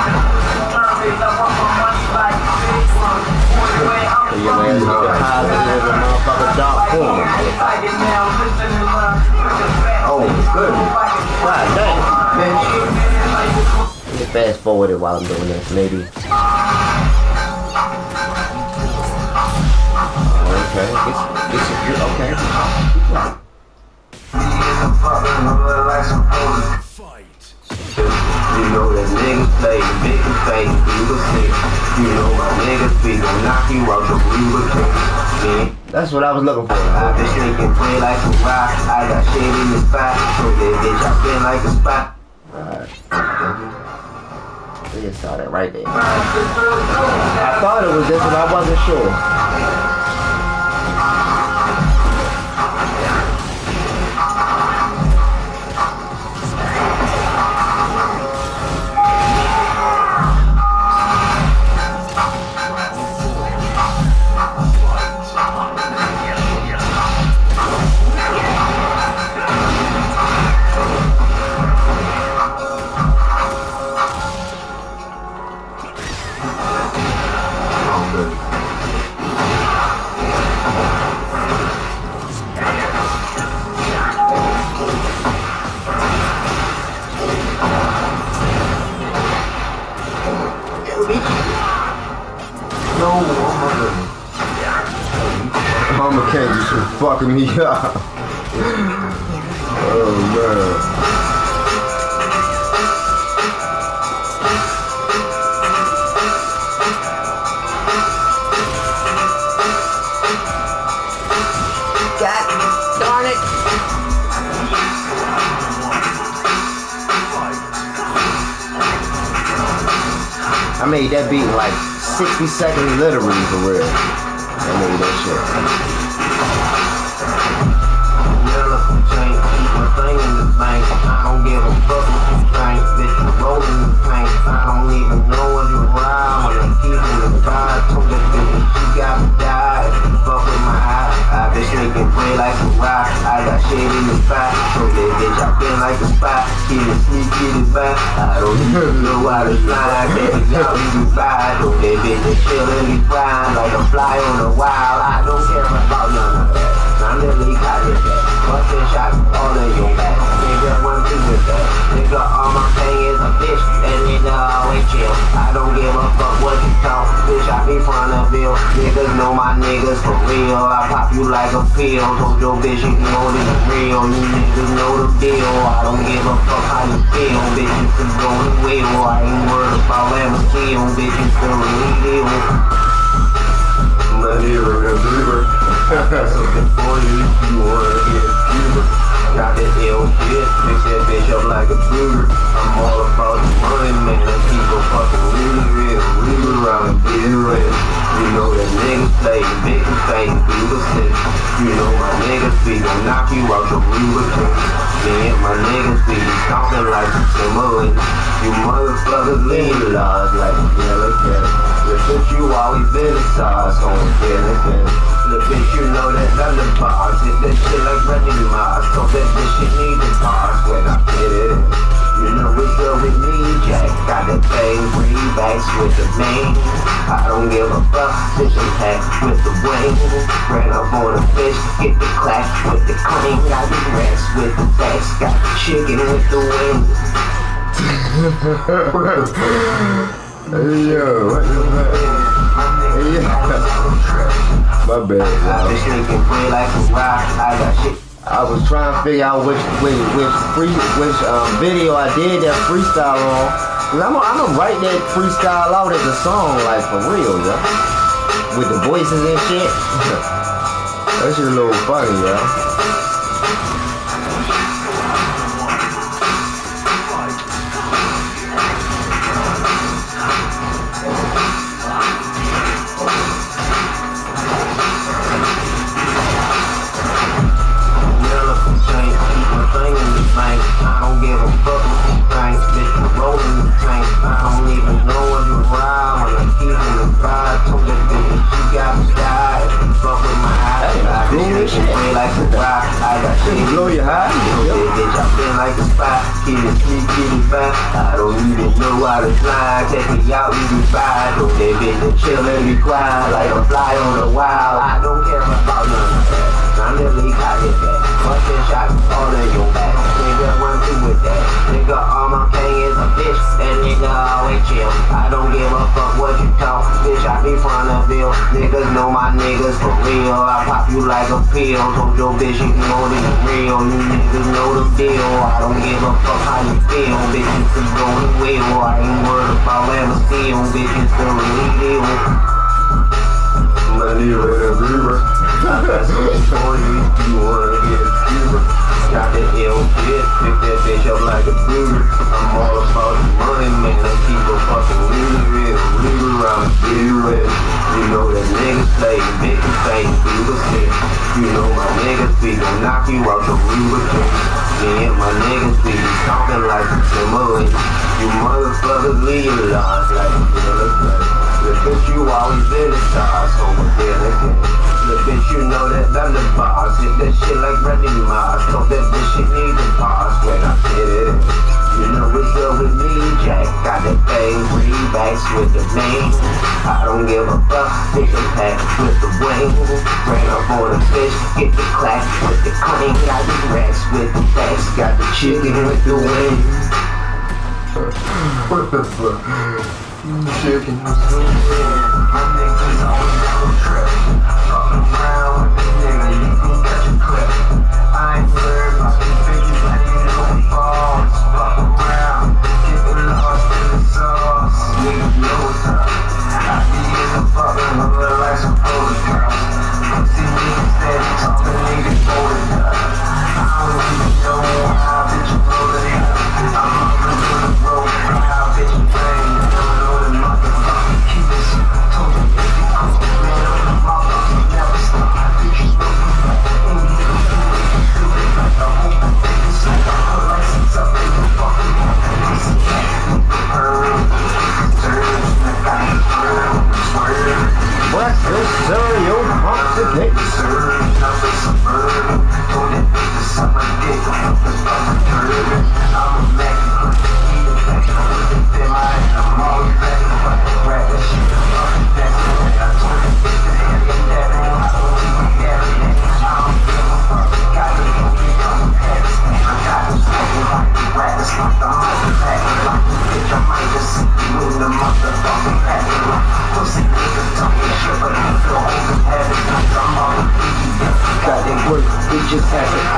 Your man's deposited as a motherfucker dog form. Oh, goodness. God dang. Let me fast forward it while I'm doing this, maybe. Okay, okay. Fight. You know that niggas play, niggas play, you a sick. You know my niggas be gon' knock you out the blue. That's what I was looking for. I been sneaking play like a rock. I got shit in the spot. So that bitch, I feel like a spot. Alright. We just saw that right there. I thought it was this, but I wasn't sure. fucking me up. Oh man. God darn it. I made that beat in like 60 seconds literally for real. I made that shit. Thing in the bank, I don't give a fuck what you think. Bitch, you rolling the tank. I don't even know what you ride when I'm keeping the vibe. Told that bitch she got me died. Fuck with my eye. I been sneaking way like a rock. I got shit in the spot. Told that bitch I been like a spot. Keep it sneak, get it back. I don't even know how to slide. Baby, y'all leave me by. Told that bitch that chillin' me flying like a fly on the wild. I don't care about none of that. I'm literally caught with that. Bustin' shots all in your back. Nigga, one thing with that. Nigga, all my thing is a bitch. And nigga always chill. I don't give a fuck what you talk. Bitch, I be from the bill. Niggas know my niggas for real. I pop you like a pill. Told your bitch you know this is real. You niggas know the deal. I don't give a fuck how you feel. Bitch, you can go to will. I ain't worried about ever steal. Bitch, you still really deal. Money or a believer. That's something for you if you wanna get a fever. Got that ill shit, mix that bitch up like a burger. I'm all about the money, man. I keep a fucking real around and get real. You know that niggas play, big and fake, do the shit. You know my niggas be gon' knock you out your lubricant. Me and my niggas be talking like some Timberland. You motherfuckers leave laws like a killer cat. Since you always been a sauce on the feeling. Look, bitch, you know that I'm the boss. Hit that shit like Randy Moss. Told that bitch she need the boss when I get it in. You know what's up with me, Jack. Got that thing, backs with the main. I don't give a fuck, fishing pack with the wing. Ran up on a fish, get the clack with the clean. Got the rats with the backs, got the chicken with the wing. Hey yo, what the fuck? Hey yo. My bad, I been sneaking way like a rock. I got shit. I was trying to figure out which video I did that freestyle on. Cause I'm gonna write that freestyle out as a song, like for real, yeah. With the voices and shit. That shit a little funny, yeah. I don't give a fuck what you think. Bitch, you rolling the tank. I don't even know what you ride when I'm keeping the vibe. Told that bitch she got me died. Fuck with my eyes. I been sneaking way like a rock. I got shit. Blow your high. Bitch, I been like a spot. Keep it sneak, get it back. I don't even know how to fly. Take me out, leave me by. Told that bitch to chill and be quiet like a fly on the wild. I don't care about none of that. I'm literally caught with that. Bustin' shots all in your back. Nigga, run through with that. Nigga, all my thing is a bitch. That nigga always chill. I don't give a fuck what you talk. Bitch, I be from the bill. Niggas know my niggas for real. I pop you like a pill. Told your bitch you know this is real. You niggas know the deal. I don't give a fuck how you feel. Bitch, you can go to will. I ain't worried about ever steal. Bitch, you still really deal. Money or a believer. That's something for you if you wanna get a fever. Got that ill shit, pick that bitch up like a burger. I'm all about the money, man. I keep a fucking real around and get real. You know that niggas play, big and fake, do the shit. You know my niggas be gon' knock you out your lubricant. Me and my niggas be talking like a Timberland. You motherfuckers leave lost like a killer cat. The bitch you always been a star, so I'm feeling good. The bitch you know that I'm the boss. Hit that shit like Randy Moss. Told that bitch she need the boss when I get it. You know what's up with me, Jack. Got that thing, backs with the main. I don't give a fuck, fish and pack with the wing. Ran up on a fish, get the clack with the clean. Got the rats with the backs, got the chicken with the wing. What the fuck? Chicken. My niggas always on track. Fucking around with this nigga, you can catch a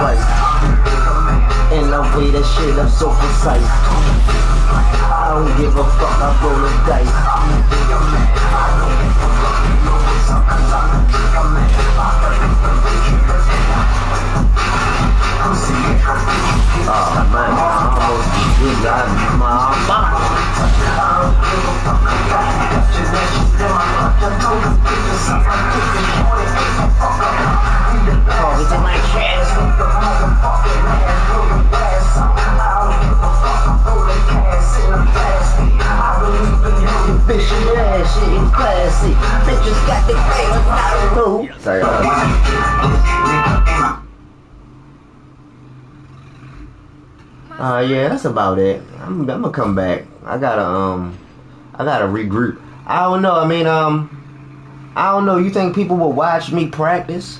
Christ. And the way that shit up so precise. I don't give a fuck, I roll the dice. Oh man, I almost did that. Oh, it's in my chest. Yeah, shit is classy. Bitches got the game. Sorry, yeah, that's about it. I'm gonna come back. I gotta regroup. I don't know. I mean, I don't know. You think people will watch me practice?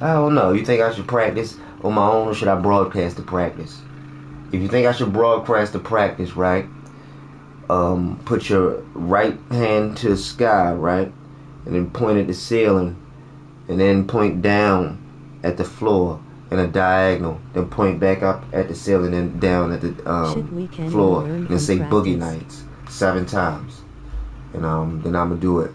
I don't know. You think I should practice on my own, or should I broadcast the practice? If you think I should broadcast the practice, right? Put your right hand to the sky, right? And then point at the ceiling. And then point down at the floor in a diagonal. Then point back up at the ceiling and down at the floor. And then say Boogie Nights 7 times. And then I'm gonna do it.